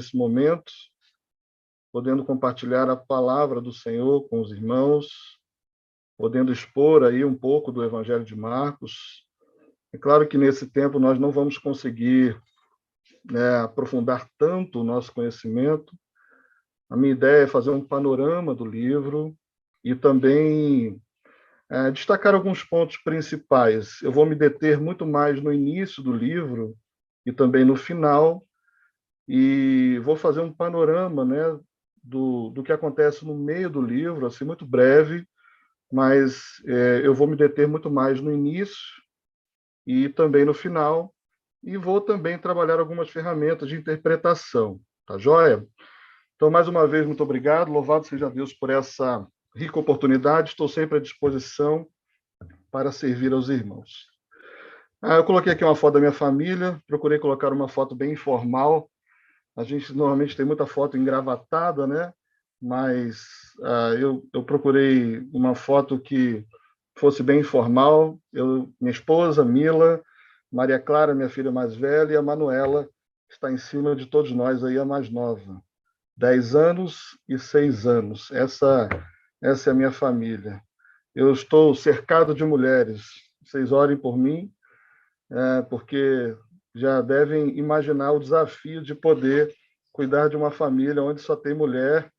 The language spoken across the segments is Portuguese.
nesse momento, podendo compartilhar a palavra do Senhor com os irmãos, podendo expor aí um pouco do Evangelho de Marcos. É claro que nesse tempo nós não vamos conseguir, aprofundar tanto o nosso conhecimento. A minha ideia é fazer um panorama do livro e também destacar alguns pontos principais. Eu vou me deter muito mais no início do livro e também no final, e vou fazer um panorama, do que acontece no meio do livro, assim, muito breve, mas eu vou me deter muito mais no início e também no final, e vou também trabalhar algumas ferramentas de interpretação, tá joia? Então, mais uma vez, muito obrigado, louvado seja Deus por essa rica oportunidade, estou sempre à disposição para servir aos irmãos. Eu coloquei aqui uma foto da minha família, procurei colocar uma foto bem informal. A gente normalmente tem muita foto engravatada, né? Mas eu procurei uma foto que fosse bem informal. Minha esposa, Mila, Maria Clara, minha filha mais velha, e a Manuela está em cima de todos nós, aí a mais nova. 10 anos e 6 anos. Essa é a minha família. Eu estou cercado de mulheres. Vocês orem por mim, porque já devem imaginar o desafio de poder cuidar de uma família onde só tem mulher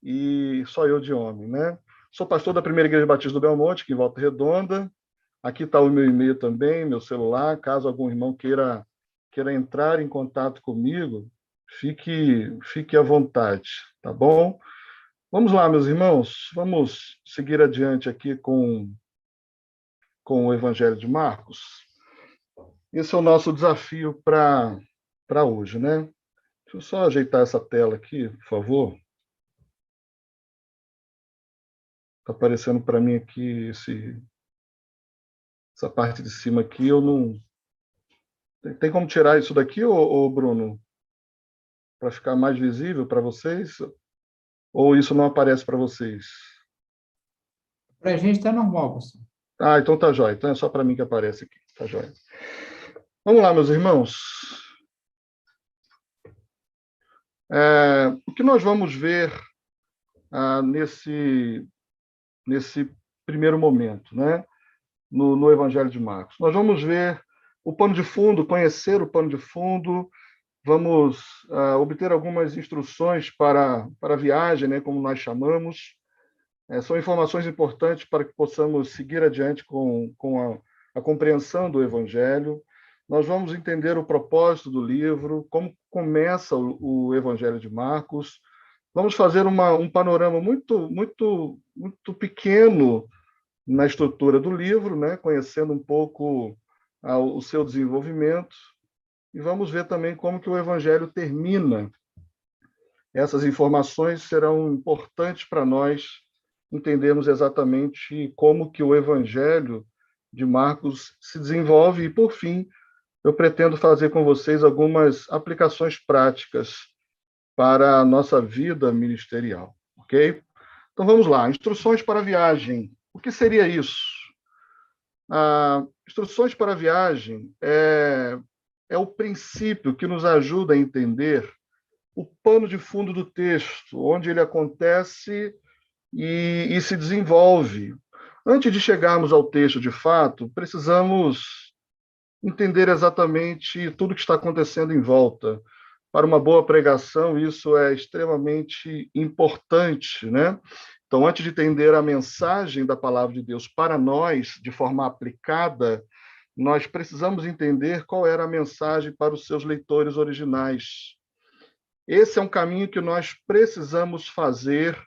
e só eu de homem, né? Sou pastor da Primeira Igreja Batista do Belmonte, aqui em Volta Redonda. Aqui está o meu e-mail também, meu celular. Caso algum irmão queira entrar em contato comigo, fique à vontade, tá bom? Vamos lá, meus irmãos. Vamos seguir adiante aqui com o Evangelho de Marcos. Esse é o nosso desafio para hoje, né? Deixa eu só ajeitar essa tela aqui, por favor. Está aparecendo para mim aqui essa parte de cima aqui, eu não... Tem como tirar isso daqui, ô Bruno? Para ficar mais visível para vocês? Ou isso não aparece para vocês? Para a gente está normal, pastor. Então tá jóia. Então é só para mim que aparece aqui. Tá jóia. Vamos lá, meus irmãos. O que nós vamos ver nesse primeiro momento, né? No Evangelho de Marcos? Nós vamos ver o pano de fundo, conhecer o pano de fundo, vamos obter algumas instruções para a viagem, né, como nós chamamos. São informações importantes para que possamos seguir adiante com a compreensão do Evangelho. Nós vamos entender o propósito do livro, como começa o Evangelho de Marcos. Vamos fazer um panorama muito, muito, muito pequeno na estrutura do livro, né, conhecendo um pouco o seu desenvolvimento. E vamos ver também como que o Evangelho termina. Essas informações serão importantes para nós entendermos exatamente como que o Evangelho de Marcos se desenvolve. E, por fim, eu pretendo fazer com vocês algumas aplicações práticas para a nossa vida ministerial, ok? Então, vamos lá. Instruções para a viagem. O que seria isso? Instruções para a viagem é o princípio que nos ajuda a entender o pano de fundo do texto, onde ele acontece e se desenvolve. Antes de chegarmos ao texto de fato, precisamos entender exatamente tudo o que está acontecendo em volta. Para uma boa pregação, isso é extremamente importante, né? Então, antes de entender a mensagem da palavra de Deus para nós, de forma aplicada, nós precisamos entender qual era a mensagem para os seus leitores originais. Esse é um caminho que nós precisamos fazer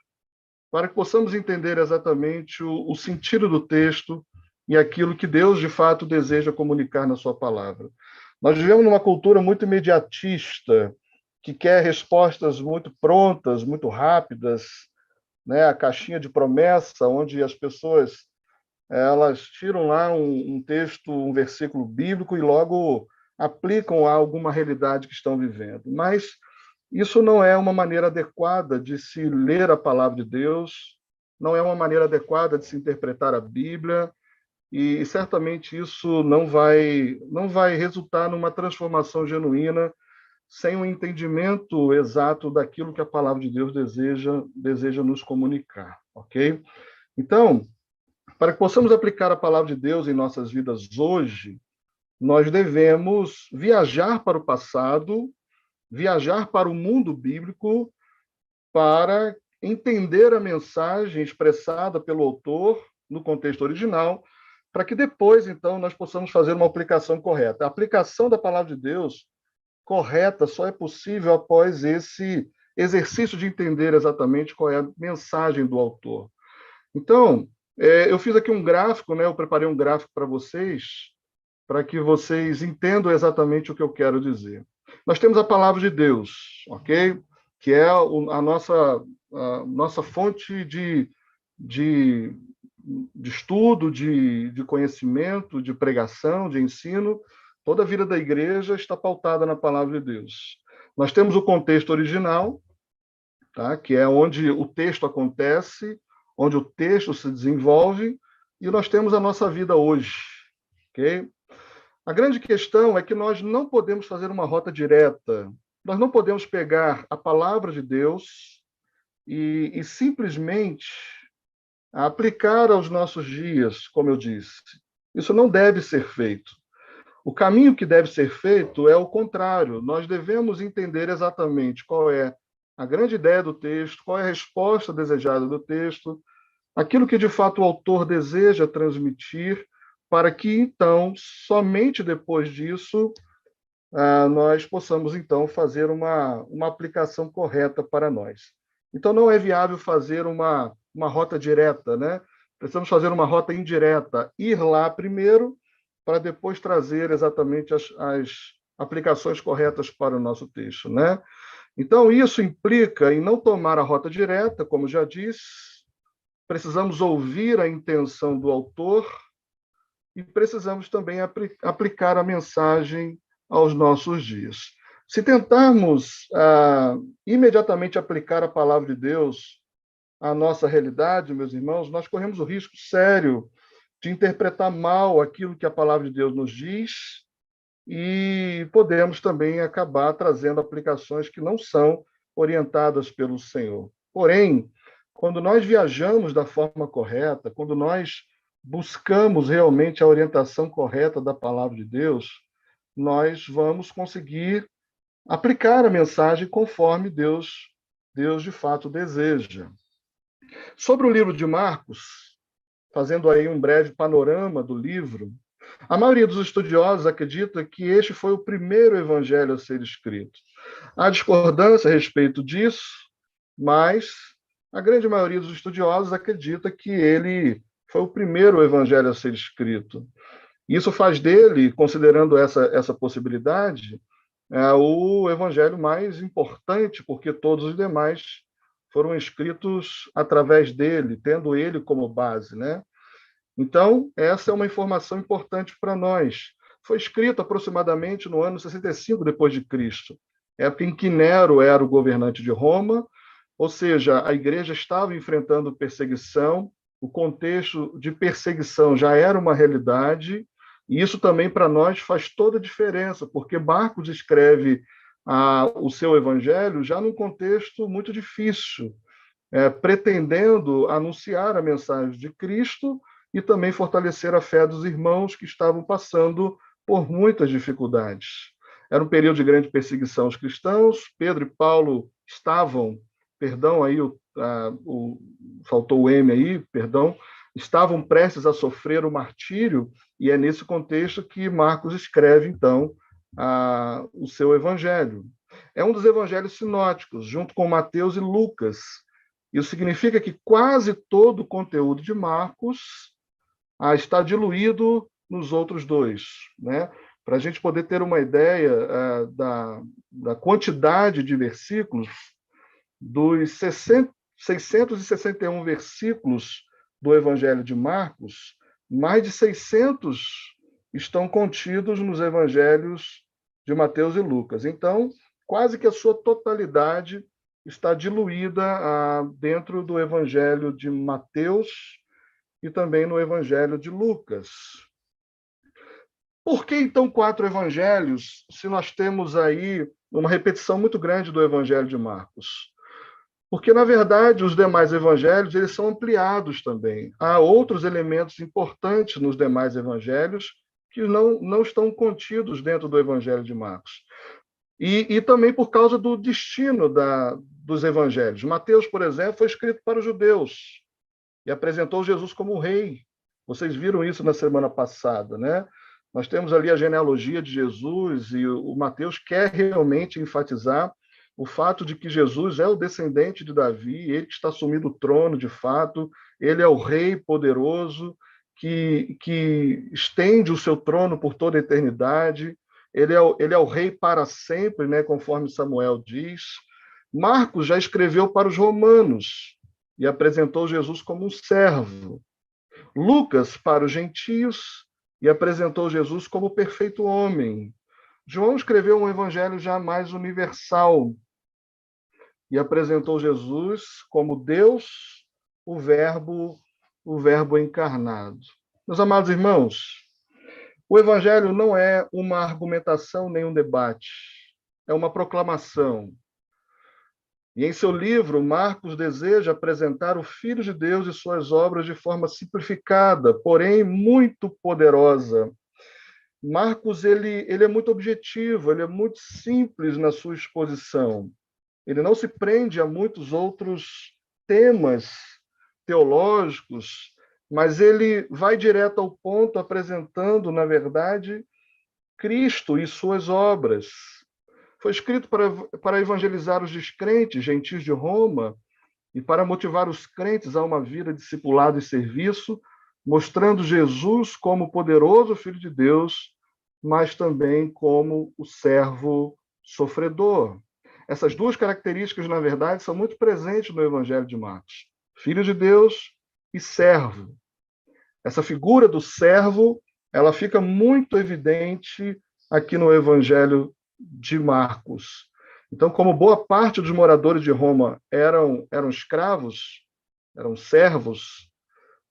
para que possamos entender exatamente o sentido do texto e aquilo que Deus, de fato, deseja comunicar na sua palavra. Nós vivemos numa cultura muito imediatista, que quer respostas muito prontas, muito rápidas, né? A caixinha de promessa, onde as pessoas elas tiram lá um texto, um versículo bíblico e logo aplicam a alguma realidade que estão vivendo. Mas isso não é uma maneira adequada de se ler a palavra de Deus, não é uma maneira adequada de se interpretar a Bíblia, e certamente isso não vai resultar numa transformação genuína sem um entendimento exato daquilo que a palavra de Deus deseja nos comunicar, ok? Então, para que possamos aplicar a palavra de Deus em nossas vidas hoje, nós devemos viajar para o passado, viajar para o mundo bíblico, para entender a mensagem expressada pelo autor no contexto original, para que depois, então, nós possamos fazer uma aplicação correta. A aplicação da palavra de Deus correta só é possível após esse exercício de entender exatamente qual é a mensagem do autor. Então, eu fiz aqui um gráfico, né? Eu preparei um gráfico para vocês, para que vocês entendam exatamente o que eu quero dizer. Nós temos a palavra de Deus, ok? Que é a nossa fonte de estudo, de conhecimento, de pregação, de ensino. Toda a vida da igreja está pautada na palavra de Deus. Nós temos o contexto original, tá? Que é onde o texto acontece, onde o texto se desenvolve, e nós temos a nossa vida hoje, ok? A grande questão é que nós não podemos fazer uma rota direta. Nós não podemos pegar a palavra de Deus e simplesmente aplicar aos nossos dias, como eu disse. Isso não deve ser feito. O caminho que deve ser feito é o contrário. Nós devemos entender exatamente qual é a grande ideia do texto, qual é a resposta desejada do texto, aquilo que de fato o autor deseja transmitir, para que então, somente depois disso, nós possamos então fazer uma aplicação correta para nós. Então não é viável fazer uma rota direta, né? Precisamos fazer uma rota indireta, ir lá primeiro, para depois trazer exatamente as aplicações corretas para o nosso texto, né? Então, isso implica em não tomar a rota direta, como já disse, precisamos ouvir a intenção do autor e precisamos também aplicar a mensagem aos nossos dias. Se tentarmos imediatamente aplicar a palavra de Deus à nossa realidade, meus irmãos, nós corremos o risco sério de interpretar mal aquilo que a palavra de Deus nos diz e podemos também acabar trazendo aplicações que não são orientadas pelo Senhor. Porém, quando nós viajamos da forma correta, quando nós buscamos realmente a orientação correta da palavra de Deus, nós vamos conseguir aplicar a mensagem conforme Deus de fato deseja. Sobre o livro de Marcos, fazendo aí um breve panorama do livro, a maioria dos estudiosos acredita que este foi o primeiro evangelho a ser escrito. Há discordância a respeito disso, mas a grande maioria dos estudiosos acredita que ele foi o primeiro evangelho a ser escrito. Isso faz dele, considerando essa possibilidade, o evangelho mais importante, porque todos os demais foram escritos através dele, tendo ele como base, né? Então, essa é uma informação importante para nós. Foi escrito aproximadamente no ano 65 depois de Cristo, época em que Nero era o governante de Roma, ou seja, a igreja estava enfrentando perseguição, o contexto de perseguição já era uma realidade, e isso também para nós faz toda a diferença, porque Marcos escreve o seu evangelho já num contexto muito difícil, pretendendo anunciar a mensagem de Cristo e também fortalecer a fé dos irmãos que estavam passando por muitas dificuldades. Era um período de grande perseguição aos cristãos, Pedro e Paulo estavam, perdão, aí faltou o M aí, perdão, estavam prestes a sofrer o martírio, e é nesse contexto que Marcos escreve, então, o seu evangelho. É um dos evangelhos sinóticos, junto com Mateus e Lucas. Isso significa que quase todo o conteúdo de Marcos está diluído nos outros dois, né? Para a gente poder ter uma ideia da quantidade de versículos, dos 661 versículos do Evangelho de Marcos, mais de 600 estão contidos nos evangelhos de Mateus e Lucas. Então, quase que a sua totalidade está diluída dentro do Evangelho de Mateus e também no Evangelho de Lucas. Por que, então, 4 evangelhos, se nós temos aí uma repetição muito grande do Evangelho de Marcos. Porque, na verdade, os demais evangelhos eles são ampliados também. Há outros elementos importantes nos demais evangelhos que não estão contidos dentro do Evangelho de Marcos. E também por causa do destino dos evangelhos. Mateus, por exemplo, foi escrito para os judeus e apresentou Jesus como rei. Vocês viram isso na semana passada, né? Nós temos ali a genealogia de Jesus e o Mateus quer realmente enfatizar o fato de que Jesus é o descendente de Davi, ele que está assumindo o trono de fato, ele é o rei poderoso que estende o seu trono por toda a eternidade, ele é o rei para sempre, né, conforme Samuel diz. Marcos já escreveu para os romanos e apresentou Jesus como um servo. Lucas para os gentios e apresentou Jesus como perfeito homem. João escreveu um evangelho já mais universal e apresentou Jesus como Deus, o Verbo encarnado. Meus amados irmãos, o evangelho não é uma argumentação nem um debate, é uma proclamação. E em seu livro, Marcos deseja apresentar o Filho de Deus e suas obras de forma simplificada, porém muito poderosa. Marcos ele é muito objetivo, ele é muito simples na sua exposição. Ele não se prende a muitos outros temas teológicos, mas ele vai direto ao ponto, apresentando, na verdade, Cristo e suas obras. Foi escrito para evangelizar os descrentes, gentios de Roma, e para motivar os crentes a uma vida discipulado e serviço, mostrando Jesus como o poderoso Filho de Deus, mas também como o servo sofredor. Essas duas características, na verdade, são muito presentes no Evangelho de Marcos. Filho de Deus e servo. Essa figura do servo, ela fica muito evidente aqui no Evangelho de Marcos. Então, como boa parte dos moradores de Roma eram escravos, eram servos,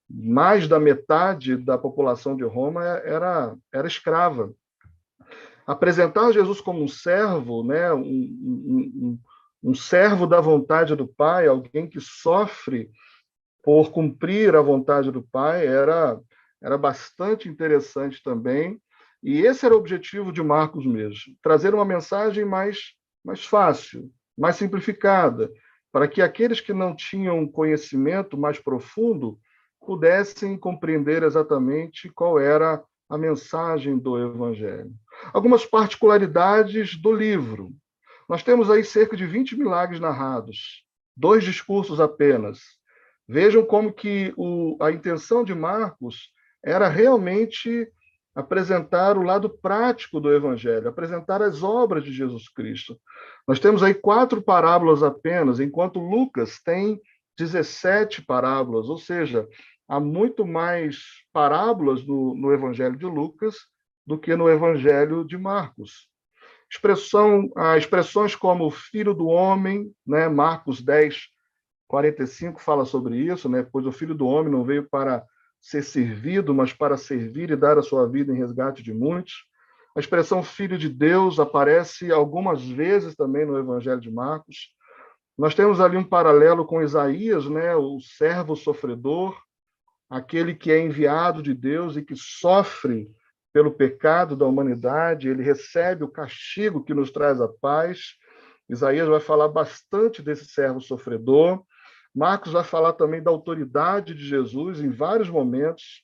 mais da metade da população de Roma era escrava. Apresentar Jesus como um servo, né, um servo da vontade do Pai, alguém que sofre por cumprir a vontade do Pai, era bastante interessante também. E esse era o objetivo de Marcos mesmo, trazer uma mensagem mais fácil, mais simplificada, para que aqueles que não tinham conhecimento mais profundo pudessem compreender exatamente qual era a mensagem do Evangelho. Algumas particularidades do livro. Nós temos aí cerca de 20 milagres narrados, 2 discursos apenas. Vejam como que a intenção de Marcos era realmente apresentar o lado prático do Evangelho, apresentar as obras de Jesus Cristo. Nós temos aí 4 parábolas apenas, enquanto Lucas tem 17 parábolas, ou seja, há muito mais parábolas no Evangelho de Lucas do que no Evangelho de Marcos. Expressões como filho do homem, né? Marcos 10:45 fala sobre isso, né? Pois o filho do homem não veio para ser servido, mas para servir e dar a sua vida em resgate de muitos. A expressão filho de Deus aparece algumas vezes também no Evangelho de Marcos. Nós temos ali um paralelo com Isaías, né? O servo sofredor, aquele que é enviado de Deus e que sofre pelo pecado da humanidade, ele recebe o castigo que nos traz a paz. Isaías vai falar bastante desse servo sofredor. Marcos vai falar também da autoridade de Jesus em vários momentos,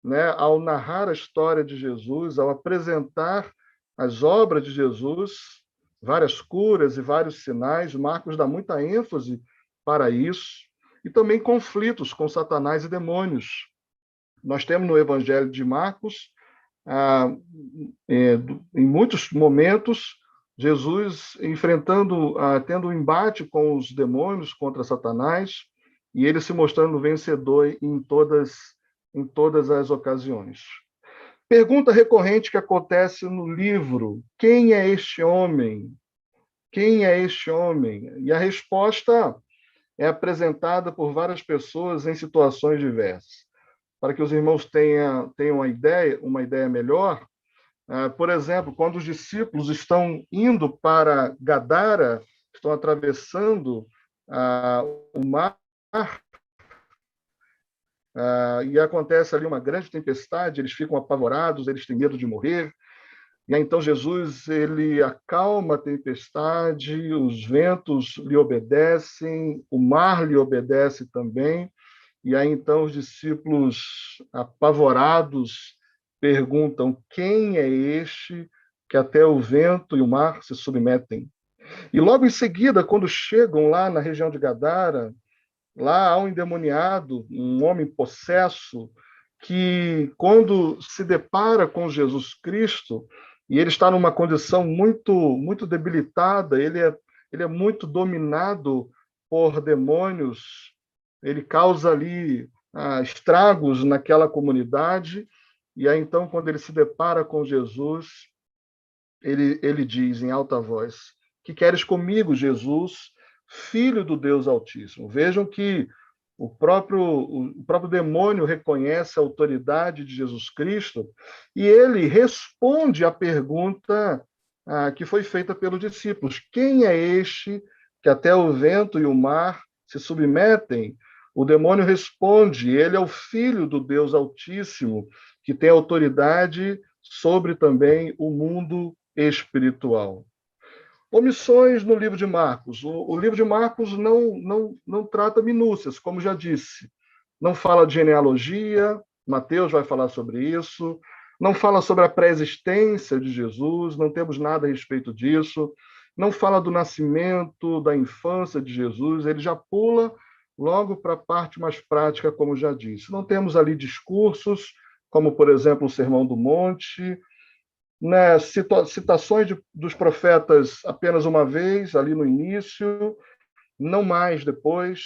né? Ao narrar a história de Jesus, ao apresentar as obras de Jesus, várias curas e vários sinais, Marcos dá muita ênfase para isso, e também conflitos com Satanás e demônios. Nós temos no Evangelho de Marcos, em muitos momentos, Jesus tendo um embate com os demônios contra Satanás, e ele se mostrando vencedor em todas as ocasiões. Pergunta recorrente que acontece no livro: quem é este homem? Quem é este homem? E a resposta é apresentada por várias pessoas em situações diversas. Para que os irmãos tenham uma ideia melhor, Por exemplo, quando os discípulos estão indo para Gadara, estão atravessando o mar, e acontece ali uma grande tempestade, eles ficam apavorados, eles têm medo de morrer. E aí, então Jesus ele acalma a tempestade, os ventos lhe obedecem, o mar lhe obedece também. E aí então os discípulos apavorados perguntam: quem é este que até o vento e o mar se submetem? E logo em seguida, quando chegam lá na região de Gadara, lá há um endemoniado, um homem possesso, que quando se depara com Jesus Cristo, e ele está numa condição muito debilitada, ele é muito dominado por demônios, ele causa ali estragos naquela comunidade, e aí então, quando ele se depara com Jesus, ele diz em alta voz: que queres comigo, Jesus, filho do Deus Altíssimo? Vejam que o próprio demônio reconhece a autoridade de Jesus Cristo e ele responde à pergunta que foi feita pelos discípulos: quem é este que até o vento e o mar se submetem? O demônio responde: ele é o filho do Deus Altíssimo, que tem autoridade sobre também o mundo espiritual. Omissões no livro de Marcos. O livro de Marcos não trata minúcias, como já disse. Não fala de genealogia, Mateus vai falar sobre isso. Não fala sobre a pré-existência de Jesus, não temos nada a respeito disso. Não fala do nascimento, da infância de Jesus, ele já pula logo para a parte mais prática, como já disse. Não temos ali discursos, como, por exemplo, o Sermão do Monte, né, citações dos profetas apenas uma vez, ali no início, não mais depois,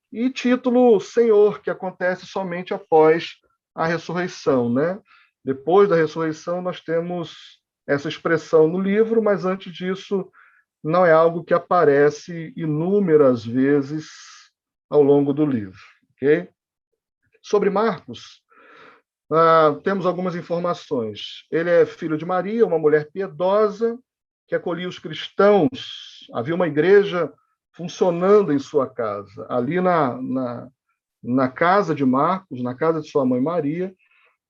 e título Senhor, que acontece somente após a ressurreição, né? Depois da ressurreição, nós temos essa expressão no livro, mas antes disso, não é algo que aparece inúmeras vezes ao longo do livro, ok? Sobre Marcos, temos algumas informações. Ele é filho de Maria, uma mulher piedosa que acolhia os cristãos. Havia uma igreja funcionando em sua casa. Ali na casa de Marcos, na casa de sua mãe Maria,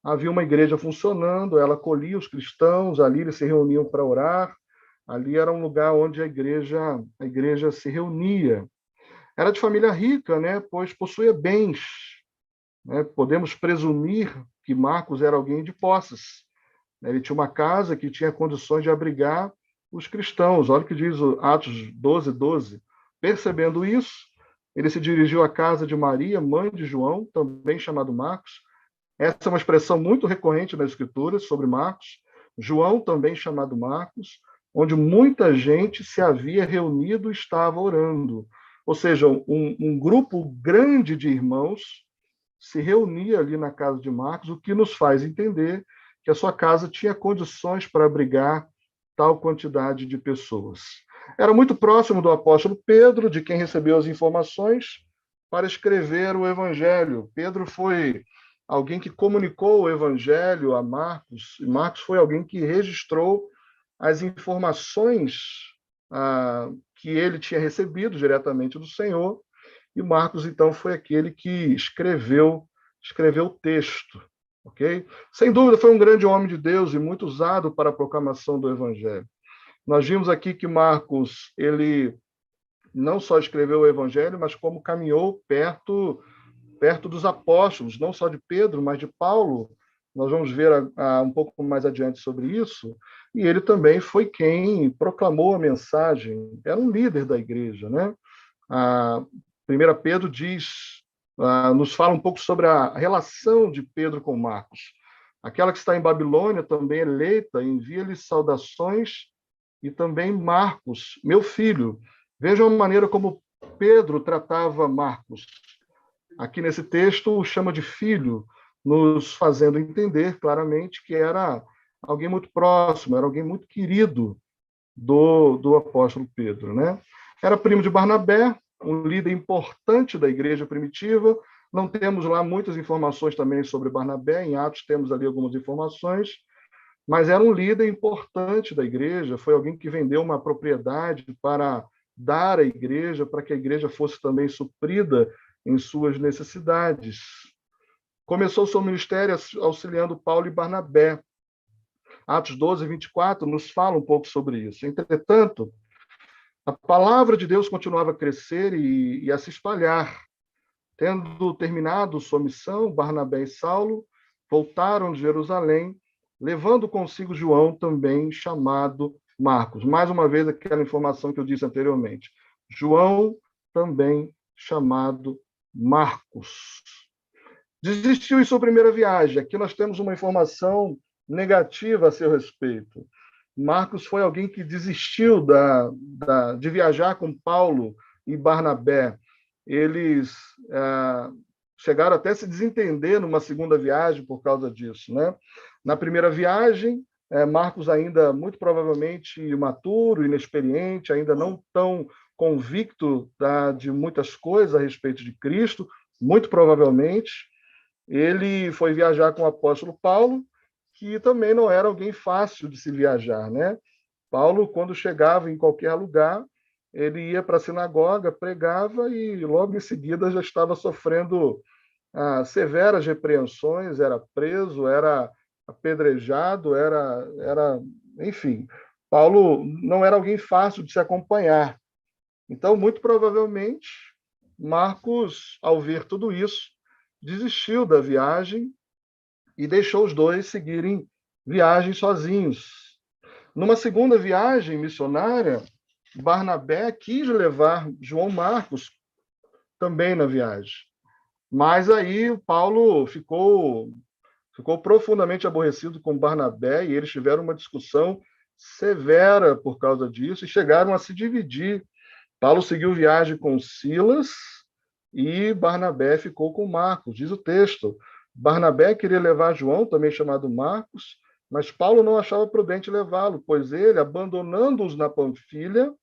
havia uma igreja funcionando, ela acolhia os cristãos, ali eles se reuniam para orar, ali era um lugar onde a igreja se reunia. Era de família rica, né, pois possuía bens, né? Podemos presumir que Marcos era alguém de posses. Ele tinha uma casa que tinha condições de abrigar os cristãos. Olha o que diz o Atos 12, 12. Percebendo isso, ele se dirigiu à casa de Maria, mãe de João, também chamado Marcos. Essa é uma expressão muito recorrente nas Escrituras sobre Marcos. João, também chamado Marcos, onde muita gente se havia reunido e estava orando. Ou seja, um grupo grande de irmãos se reunia ali na casa de Marcos, o que nos faz entender que a sua casa tinha condições para abrigar tal quantidade de pessoas. Era muito próximo do apóstolo Pedro, de quem recebeu as informações para escrever o Evangelho. Pedro foi alguém que comunicou o Evangelho a Marcos, e Marcos foi alguém que registrou as informações que ele tinha recebido diretamente do Senhor, e Marcos, então, foi aquele que escreveu o texto, ok? Sem dúvida, foi um grande homem de Deus e muito usado para a proclamação do Evangelho. Nós vimos aqui que Marcos, ele não só escreveu o Evangelho, mas como caminhou perto dos apóstolos, não só de Pedro, mas de Paulo. Nós vamos ver um pouco mais adiante sobre isso. E ele também foi quem proclamou a mensagem, era um líder da igreja, né? 1 Pedro nos fala um pouco sobre a relação de Pedro com Marcos. Aquela que está em Babilônia, também eleita, envia-lhe saudações, e também Marcos, meu filho. Vejam a maneira como Pedro tratava Marcos. Aqui nesse texto o chama de filho, nos fazendo entender claramente que era alguém muito próximo, era alguém muito querido do apóstolo Pedro, né? Era primo de Barnabé, um líder importante da igreja primitiva. Não temos lá muitas informações também sobre Barnabé, em Atos temos ali algumas informações, mas era um líder importante da igreja, foi alguém que vendeu uma propriedade para dar à igreja, para que a igreja fosse também suprida em suas necessidades. Começou seu ministério auxiliando Paulo e Barnabé. Atos 12, 24 nos fala um pouco sobre isso. Entretanto, a palavra de Deus continuava a crescer e a se espalhar. Tendo terminado sua missão, Barnabé e Saulo voltaram de Jerusalém, levando consigo João, também chamado Marcos. Mais uma vez, aquela informação que eu disse anteriormente. João, também chamado Marcos. Desistiu em sua primeira viagem. Aqui nós temos uma informação negativa a seu respeito. Marcos foi alguém que desistiu de viajar com Paulo e Barnabé. Eles chegaram até a se desentender numa segunda viagem por causa disso, né? Na primeira viagem, Marcos ainda muito provavelmente imaturo, inexperiente, ainda não tão convicto de muitas coisas a respeito de Cristo, muito provavelmente, ele foi viajar com o apóstolo Paulo, que também não era alguém fácil de se viajar, né? Paulo, quando chegava em qualquer lugar, ele ia para a sinagoga, pregava e logo em seguida já estava sofrendo severas repreensões, era preso, era apedrejado, enfim, Paulo não era alguém fácil de se acompanhar. Então, muito provavelmente, Marcos, ao ver tudo isso, desistiu da viagem e deixou os dois seguirem viagem sozinhos. Numa segunda viagem missionária, Barnabé quis levar João Marcos também na viagem. Mas aí o Paulo ficou profundamente aborrecido com Barnabé e eles tiveram uma discussão severa por causa disso e chegaram a se dividir. Paulo seguiu viagem com Silas e Barnabé ficou com Marcos. Diz o texto, Barnabé queria levar João, também chamado Marcos, mas Paulo não achava prudente levá-lo, pois ele, abandonando-os na Panfilha,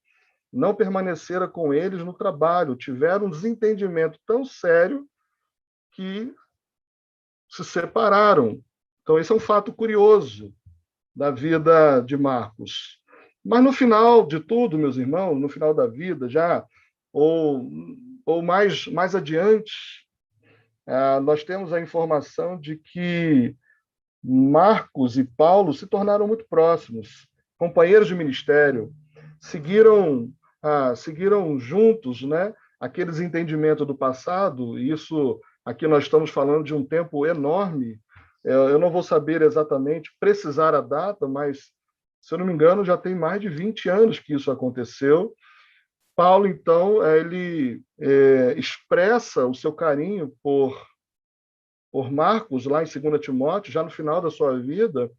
não permanecera com eles no trabalho. Tiveram um desentendimento tão sério que se separaram. Então, esse é um fato curioso da vida de Marcos. Mas no final de tudo, meus irmãos, no final da vida, já, ou mais adiante, nós temos a informação de que Marcos e Paulo se tornaram muito próximos, companheiros de ministério, seguiram juntos, né, aqueles entendimentos do passado. Isso aqui nós estamos falando de um tempo enorme. Eu não vou saber exatamente precisar a data, mas, se eu não me engano, já tem mais de 20 anos que isso aconteceu. Paulo, então, ele expressa o seu carinho por Marcos, lá em 2 Timóteo, já no final da sua vida.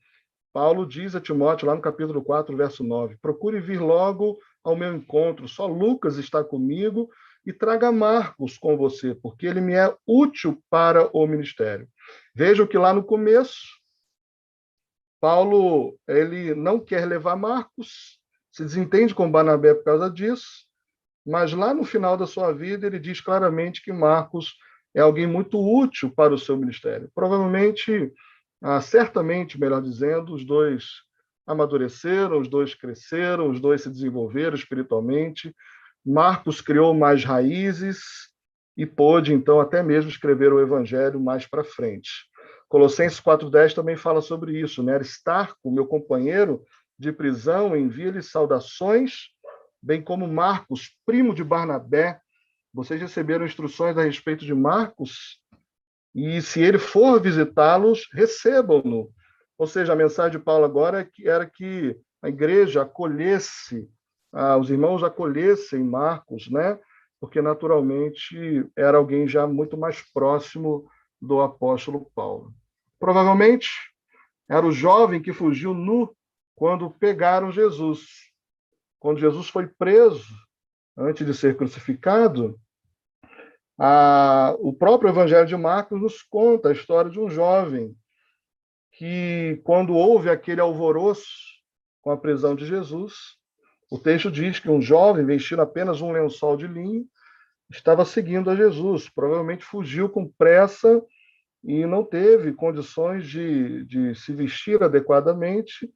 Paulo diz a Timóteo, lá no capítulo 4, verso 9, procure vir logo ao meu encontro, só Lucas está comigo, e traga Marcos com você, porque ele me é útil para o ministério. Vejam que lá no começo, Paulo ele não quer levar Marcos, se desentende com Barnabé por causa disso, mas lá no final da sua vida ele diz claramente que Marcos é alguém muito útil para o seu ministério. Provavelmente, certamente, melhor dizendo, os dois amadureceram, os dois cresceram, os dois se desenvolveram espiritualmente. Marcos criou mais raízes e pôde, então, até mesmo escrever o Evangelho mais para frente. Colossenses 4,10 também fala sobre isso, né? Aristarco, meu companheiro de prisão, envia-lhe saudações, bem como Marcos, primo de Barnabé. Vocês receberam instruções a respeito de Marcos, e se ele for visitá-los, recebam-no. Ou seja, a mensagem de Paulo agora era que a igreja acolhesse, os irmãos acolhessem Marcos, né? Porque naturalmente era alguém já muito mais próximo do apóstolo Paulo. Provavelmente era o jovem que fugiu nu quando pegaram Jesus. Quando Jesus foi preso, antes de ser crucificado, o próprio Evangelho de Marcos nos conta a história de um jovem que, quando houve aquele alvoroço com a prisão de Jesus, o texto diz que um jovem, vestindo apenas um lençol de linho, estava seguindo a Jesus. Provavelmente fugiu com pressa e não teve condições de se vestir adequadamente.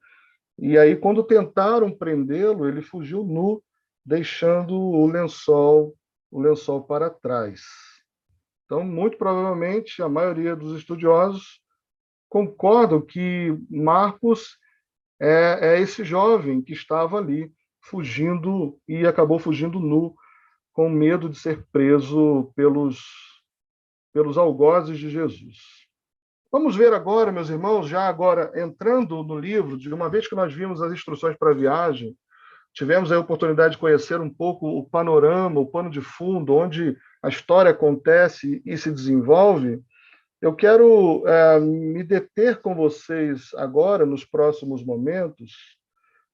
E aí, quando tentaram prendê-lo, ele fugiu nu, deixando o lençol para trás. Então, muito provavelmente, a maioria dos estudiosos concordam que Marcos é esse jovem que estava ali, fugindo e acabou fugindo nu, com medo de ser preso pelos algozes de Jesus. Vamos ver agora, meus irmãos, já agora entrando no livro, de uma vez que nós vimos as instruções para a viagem, tivemos a oportunidade de conhecer um pouco o panorama, o pano de fundo, onde a história acontece e se desenvolve. Eu quero me deter com vocês agora, nos próximos momentos,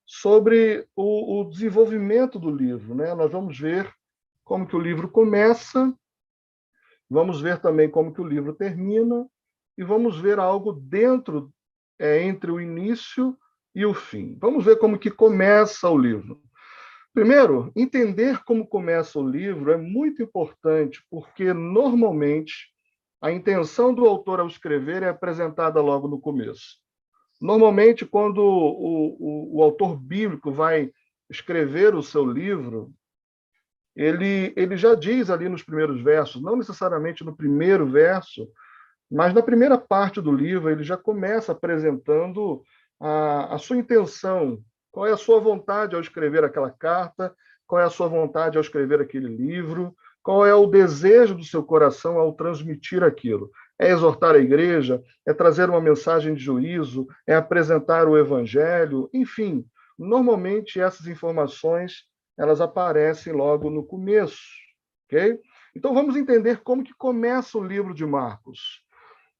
sobre o desenvolvimento do livro, né? Nós vamos ver como que o livro começa, vamos ver também como que o livro termina, e vamos ver algo dentro, entre o início e o fim. Vamos ver como que começa o livro. Primeiro, entender como começa o livro é muito importante, porque normalmente a intenção do autor ao escrever é apresentada logo no começo. Normalmente, quando o autor bíblico vai escrever o seu livro, ele já diz ali nos primeiros versos, não necessariamente no primeiro verso, mas na primeira parte do livro, ele já começa apresentando a sua intenção, qual é a sua vontade ao escrever aquela carta, qual é a sua vontade ao escrever aquele livro, qual é o desejo do seu coração ao transmitir aquilo. É exortar a igreja, é trazer uma mensagem de juízo, é apresentar o evangelho, enfim, normalmente essas informações elas aparecem logo no começo, ok? Então vamos entender como que começa o livro de Marcos.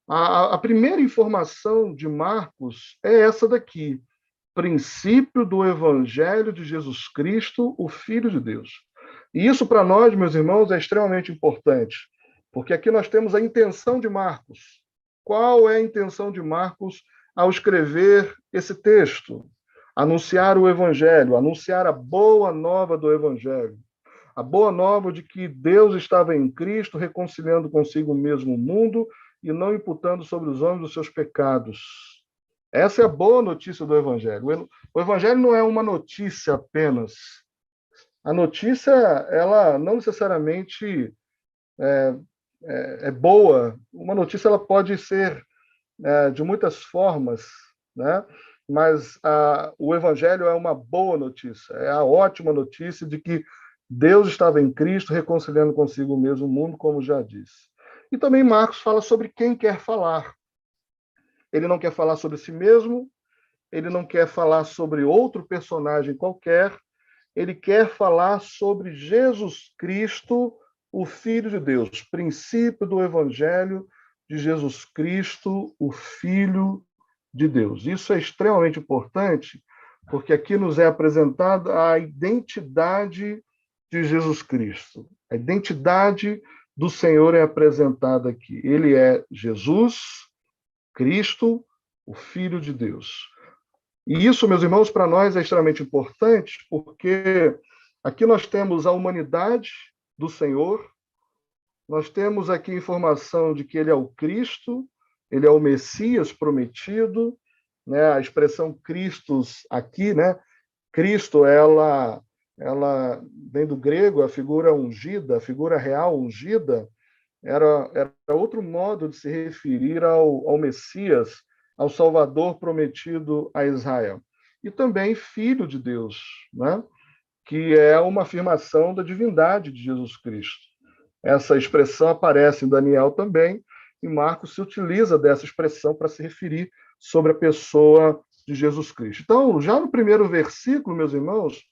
A primeira informação de Marcos é essa daqui: princípio do Evangelho de Jesus Cristo, o Filho de Deus. E isso, para nós, meus irmãos, é extremamente importante, porque aqui nós temos a intenção de Marcos. Qual é a intenção de Marcos ao escrever esse texto? Anunciar o Evangelho, anunciar a boa nova do Evangelho. A boa nova de que Deus estava em Cristo, reconciliando consigo mesmo o mundo e não imputando sobre os homens os seus pecados. Essa é a boa notícia do Evangelho. O Evangelho não é uma notícia apenas. A notícia, ela não necessariamente é boa. Uma notícia ela pode ser de muitas formas, né? Mas o Evangelho é uma boa notícia. É a ótima notícia de que Deus estava em Cristo, reconciliando consigo mesmo o mundo, como já disse. E também Marcos fala sobre quem quer falar. Ele não quer falar sobre si mesmo, ele não quer falar sobre outro personagem qualquer, ele quer falar sobre Jesus Cristo, o Filho de Deus, princípio do Evangelho de Jesus Cristo, o Filho de Deus. Isso é extremamente importante, porque aqui nos é apresentada a identidade de Jesus Cristo. A identidade do Senhor é apresentada aqui. Ele é Jesus Cristo, o Filho de Deus. E isso, meus irmãos, para nós é extremamente importante, porque aqui nós temos a humanidade do Senhor, nós temos aqui informação de que ele é o Cristo, ele é o Messias prometido, né? A expressão Christos aqui, né? Cristo, ela vem do grego, a figura ungida, a figura real ungida, era outro modo de se referir ao Messias, ao Salvador prometido a Israel. E também Filho de Deus, né? Que é uma afirmação da divindade de Jesus Cristo. Essa expressão aparece em Daniel também, e Marcos se utiliza dessa expressão para se referir sobre a pessoa de Jesus Cristo. Então, já no primeiro versículo, meus irmãos,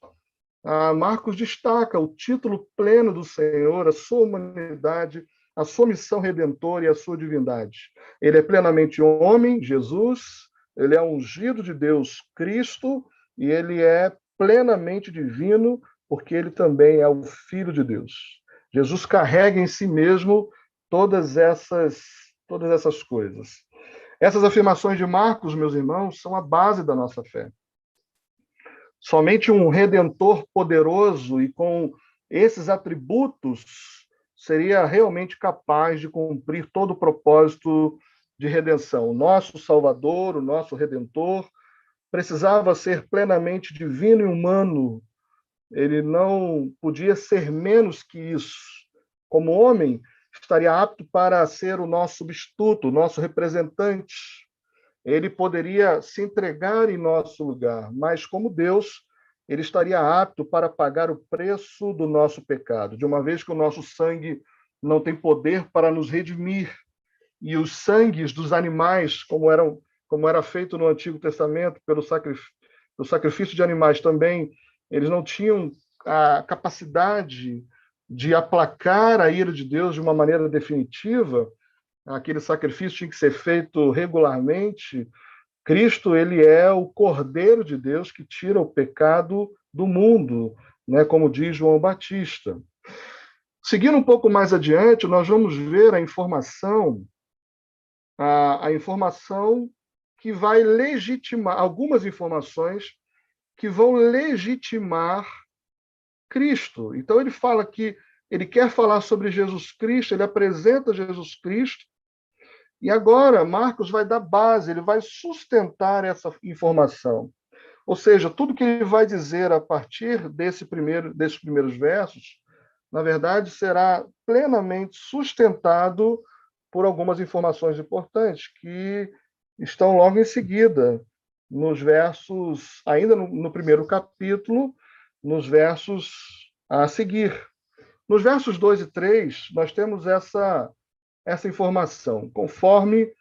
Marcos destaca o título pleno do Senhor, a sua humanidade, a sua missão redentora e a sua divindade. Ele é plenamente homem, Jesus, ele é ungido de Deus, Cristo, e ele é plenamente divino, porque ele também é o Filho de Deus. Jesus carrega em si mesmo todas essas coisas. Essas afirmações de Marcos, meus irmãos, são a base da nossa fé. Somente um redentor poderoso e com esses atributos seria realmente capaz de cumprir todo o propósito de redenção. O nosso Salvador, o nosso Redentor, precisava ser plenamente divino e humano. Ele não podia ser menos que isso. Como homem, estaria apto para ser o nosso substituto, o nosso representante. Ele poderia se entregar em nosso lugar, mas como Deus, ele estaria apto para pagar o preço do nosso pecado, de uma vez que o nosso sangue não tem poder para nos redimir, e os sangues dos animais, como era feito no Antigo Testamento, pelo sacrifício de animais também, eles não tinham a capacidade de aplacar a ira de Deus de uma maneira definitiva. Aquele sacrifício tinha que ser feito regularmente. Cristo, ele é o Cordeiro de Deus que tira o pecado do mundo, né, como diz João Batista. Seguindo um pouco mais adiante, nós vamos ver a informação que vai legitimar, algumas informações que vão legitimar Cristo. Então, ele fala que ele quer falar sobre Jesus Cristo, ele apresenta Jesus Cristo, e agora Marcos vai dar base, ele vai sustentar essa informação. Ou seja, tudo que ele vai dizer a partir desses primeiros versos, na verdade, será plenamente sustentado por algumas informações importantes que estão logo em seguida, nos versos, ainda no primeiro capítulo, nos versos a seguir. Nos versos 2 e 3, nós temos essa informação. Conforme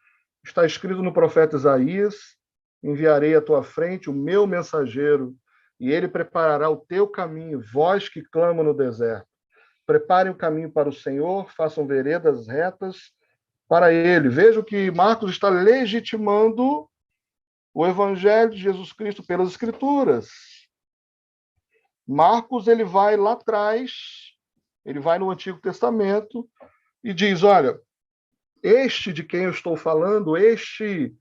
está escrito no profeta Isaías, enviarei à tua frente o meu mensageiro, e ele preparará o teu caminho, vós que clamam no deserto. Preparem o caminho para o Senhor, façam veredas retas para ele. Veja que Marcos está legitimando o evangelho de Jesus Cristo pelas Escrituras. Marcos, ele vai lá atrás, ele vai no Antigo Testamento e diz, olha, este de quem eu estou falando, este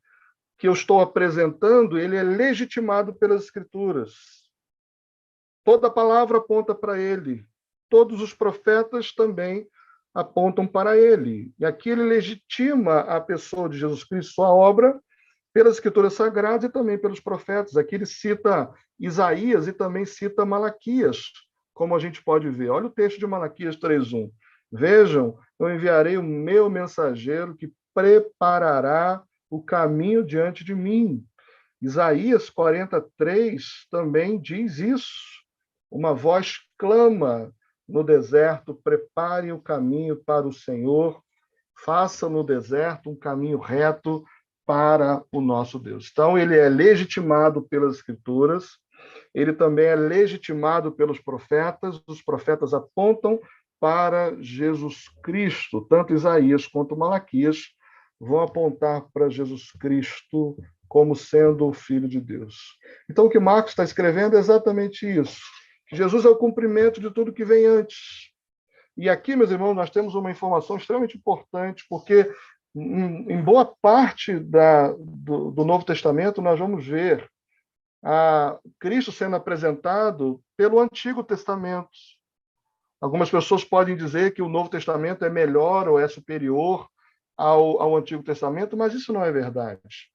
que eu estou apresentando, ele é legitimado pelas Escrituras. Toda palavra aponta para ele. Todos os profetas também apontam para ele. E aqui ele legitima a pessoa de Jesus Cristo, sua obra, pelas Escrituras Sagradas e também pelos profetas. Aqui ele cita Isaías e também cita Malaquias, como a gente pode ver. Olha o texto de Malaquias 3:1. Vejam, eu enviarei o meu mensageiro que preparará o caminho diante de mim. Isaías 43 também diz isso. Uma voz clama no deserto, prepare o caminho para o Senhor, faça no deserto um caminho reto para o nosso Deus. Então, ele é legitimado pelas Escrituras, ele também é legitimado pelos profetas, os profetas apontam para Jesus Cristo, tanto Isaías quanto Malaquias vão apontar para Jesus Cristo como sendo o Filho de Deus. Então, o que Marcos está escrevendo é exatamente isso, que Jesus é o cumprimento de tudo que vem antes. E aqui, meus irmãos, nós temos uma informação extremamente importante, porque em boa parte do Novo Testamento nós vamos ver Cristo sendo apresentado pelo Antigo Testamento. Algumas pessoas podem dizer que o Novo Testamento é melhor ou é superior ao Antigo Testamento, mas isso não é verdade.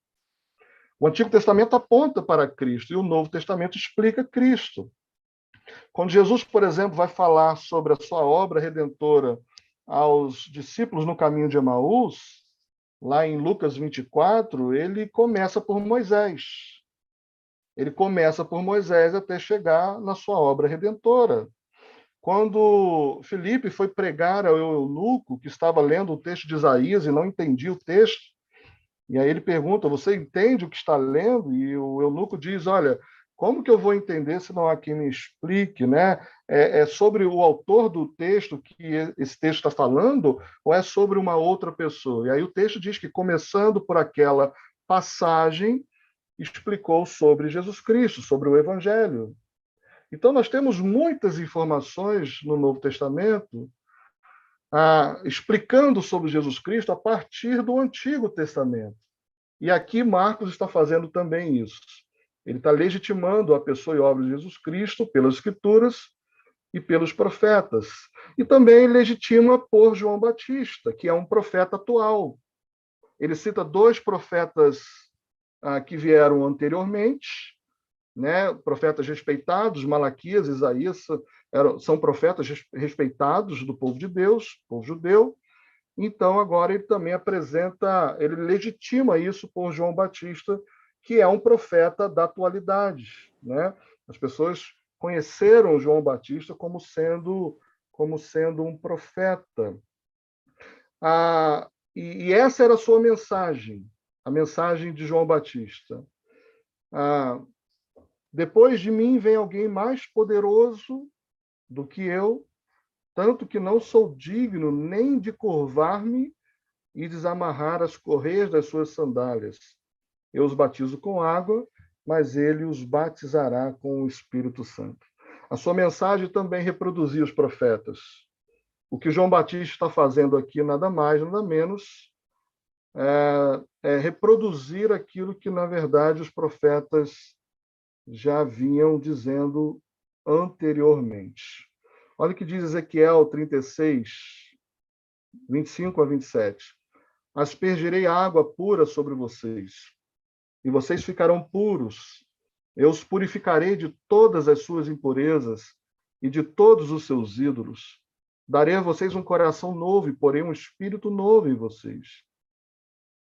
O Antigo Testamento aponta para Cristo e o Novo Testamento explica Cristo. Quando Jesus, por exemplo, vai falar sobre a sua obra redentora aos discípulos no caminho de Emaús, lá em Lucas 24, ele começa por Moisés. Ele começa por Moisés até chegar na sua obra redentora. Quando Filipe foi pregar ao eunuco, que estava lendo o texto de Isaías e não entendia o texto, e aí ele pergunta, você entende o que está lendo? E o eunuco diz, olha, como que eu vou entender se não há quem me explique, né? É sobre o autor do texto que esse texto está falando, ou é sobre uma outra pessoa? E aí o texto diz que, começando por aquela passagem, explicou sobre Jesus Cristo, sobre o Evangelho. Então, nós temos muitas informações no Novo Testamento explicando sobre Jesus Cristo a partir do Antigo Testamento. E aqui Marcos está fazendo também isso. Ele está legitimando a pessoa e obra de Jesus Cristo pelas Escrituras e pelos profetas. E também legitima por João Batista, que é um profeta atual. ele cita dois profetas que vieram anteriormente, né? Profetas respeitados, Malaquias, Isaías, são profetas respeitados do povo de Deus, povo judeu. Então, agora ele também apresenta, ele legitima isso por João Batista, que é um profeta da atualidade, né? As pessoas conheceram João Batista como sendo um profeta. E essa era a sua mensagem, a mensagem de João Batista. Depois de mim vem alguém mais poderoso do que eu, tanto que não sou digno nem de curvar-me e desamarrar as correias das suas sandálias. Eu os batizo com água, mas ele os batizará com o Espírito Santo. A sua mensagem também reproduzia os profetas. O que João Batista está fazendo aqui, nada mais, nada menos, é reproduzir aquilo que, na verdade, os profetas já vinham dizendo anteriormente. Olha o que diz Ezequiel 36, 25 a 27. Aspergirei água pura sobre vocês, e vocês ficarão puros. Eu os purificarei de todas as suas impurezas e de todos os seus ídolos. Darei a vocês um coração novo e porei um espírito novo em vocês.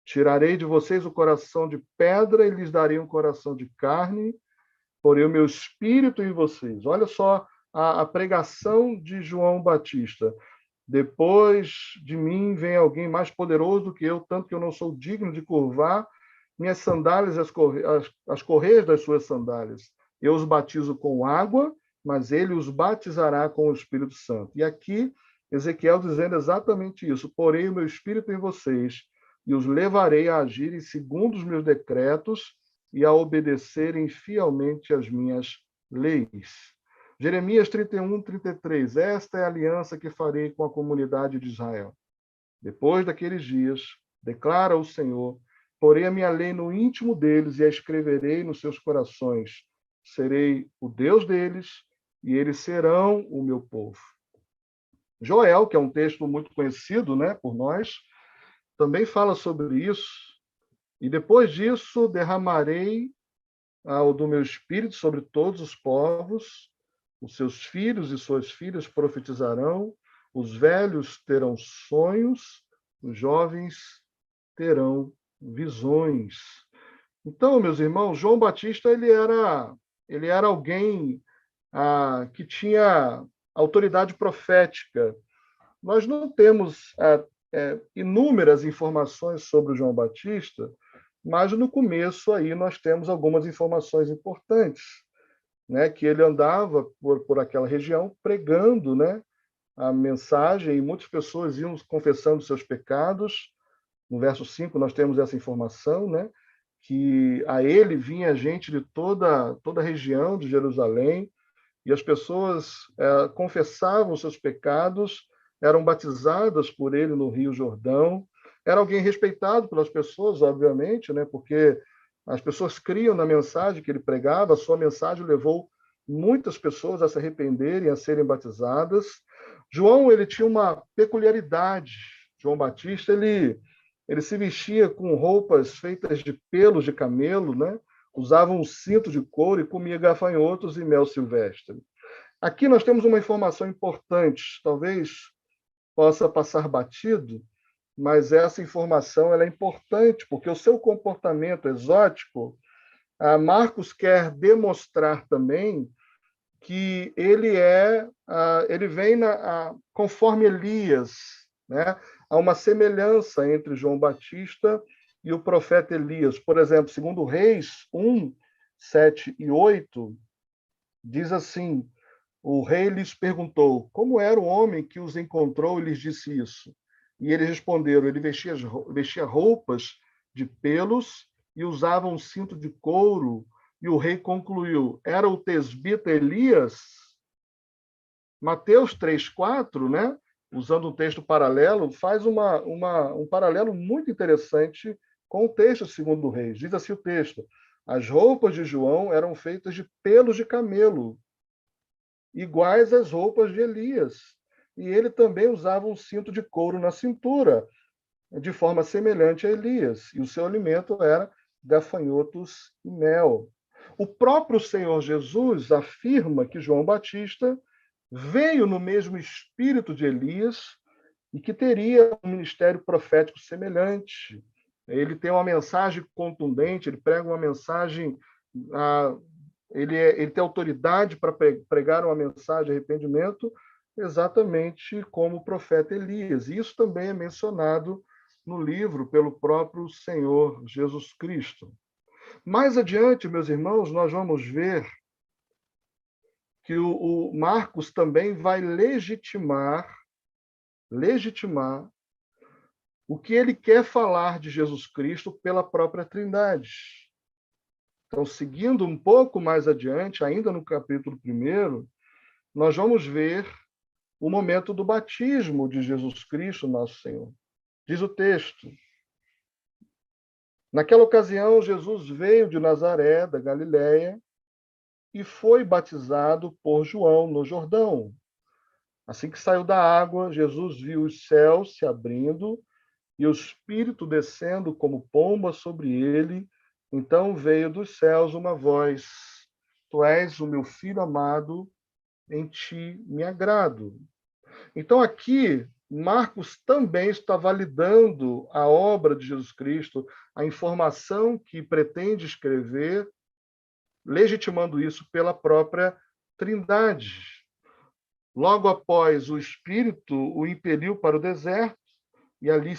Tirarei de vocês o coração de pedra e lhes darei um coração de carne, porei o meu espírito em vocês. Olha só a pregação de João Batista. Depois de mim vem alguém mais poderoso do que eu, tanto que eu não sou digno de curvar minhas sandálias, as correias das suas sandálias. Eu os batizo com água, mas ele os batizará com o Espírito Santo. E aqui, Ezequiel dizendo exatamente isso. Porei o meu espírito em vocês e os levarei a agirem segundo os meus decretos e a obedecerem fielmente as minhas leis. Jeremias 31, 33. Esta é a aliança que farei com a comunidade de Israel. Depois daqueles dias, declara o Senhor, porei a minha lei no íntimo deles e a escreverei nos seus corações. Serei o Deus deles e eles serão o meu povo. Joel, que é um texto muito conhecido, né, por nós, também fala sobre isso. E depois disso, derramarei do meu espírito sobre todos os povos, os seus filhos e suas filhas profetizarão, os velhos terão sonhos, os jovens terão visões. Então, meus irmãos, João Batista ele era alguém que tinha autoridade profética. Nós não temos inúmeras informações sobre o João Batista, mas no começo aí nós temos algumas informações importantes, né, que ele andava por aquela região pregando, né, a mensagem, e muitas pessoas iam confessando seus pecados. No verso 5 nós temos essa informação, né, que a ele vinha gente de toda a região de Jerusalém, e as pessoas confessavam seus pecados, eram batizadas por ele no Rio Jordão. Era alguém respeitado pelas pessoas, obviamente, né, porque as pessoas criam na mensagem que ele pregava. A sua mensagem levou muitas pessoas a se arrependerem, a serem batizadas. João, ele tinha uma peculiaridade. João Batista, ele se vestia com roupas feitas de pelos de camelo, né? Usava um cinto de couro e comia gafanhotos e mel silvestre. Aqui nós temos uma informação importante, talvez possa passar batido, mas essa informação ela é importante, porque o seu comportamento exótico, Marcos quer demonstrar também que ele vem conforme Elias, né? Há uma semelhança entre João Batista e o profeta Elias. Por exemplo, segundo Reis 1, 7 e 8, diz assim: o rei lhes perguntou como era o homem que os encontrou e lhes disse isso. E eles responderam: ele vestia roupas de pelos e usava um cinto de couro. E o rei concluiu: era o tesbita Elias? Mateus 3:4, né? Usando um texto paralelo, faz um paralelo muito interessante com o texto segundo Reis. Diz assim o texto: as roupas de João eram feitas de pelos de camelo, iguais às roupas de Elias. E ele também usava um cinto de couro na cintura. de forma semelhante a Elias, e o seu alimento era gafanhotos e mel. O próprio Senhor Jesus afirma que João Batista veio no mesmo espírito de Elias e que teria um ministério profético semelhante. Ele tem uma mensagem contundente, ele prega uma mensagem, ele tem autoridade para pregar uma mensagem de arrependimento, exatamente como o profeta Elias. E isso também é mencionado no livro pelo próprio Senhor Jesus Cristo. Mais adiante, meus irmãos, nós vamos ver que o Marcos também vai legitimar o que ele quer falar de Jesus Cristo pela própria Trindade. Então, seguindo um pouco mais adiante, ainda no capítulo 1, nós vamos ver o momento do batismo de Jesus Cristo, nosso Senhor. Diz o texto: naquela ocasião, Jesus veio de Nazaré, da Galiléia, e foi batizado por João no Jordão. Assim que saiu da água, Jesus viu os céus se abrindo e o Espírito descendo como pomba sobre ele. Então veio dos céus uma voz: Tu és o meu filho amado, em ti me agrado. Então aqui, Marcos também está validando a obra de Jesus Cristo, a informação que pretende escrever, legitimando isso pela própria Trindade. Logo após, o Espírito o impeliu para o deserto, e ali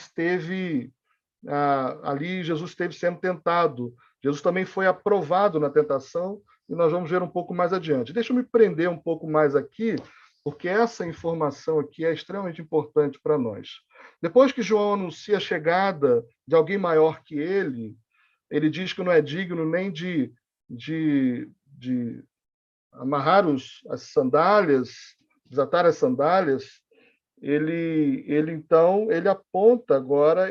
Jesus esteve sendo tentado. Jesus também foi aprovado na tentação, e nós vamos ver um pouco mais adiante. Deixa eu me prender um pouco mais aqui, porque essa informação aqui é extremamente importante para nós. Depois que João anuncia a chegada de alguém maior que ele diz que não é digno nem de amarrar as sandálias, desatar as sandálias. Ele aponta agora,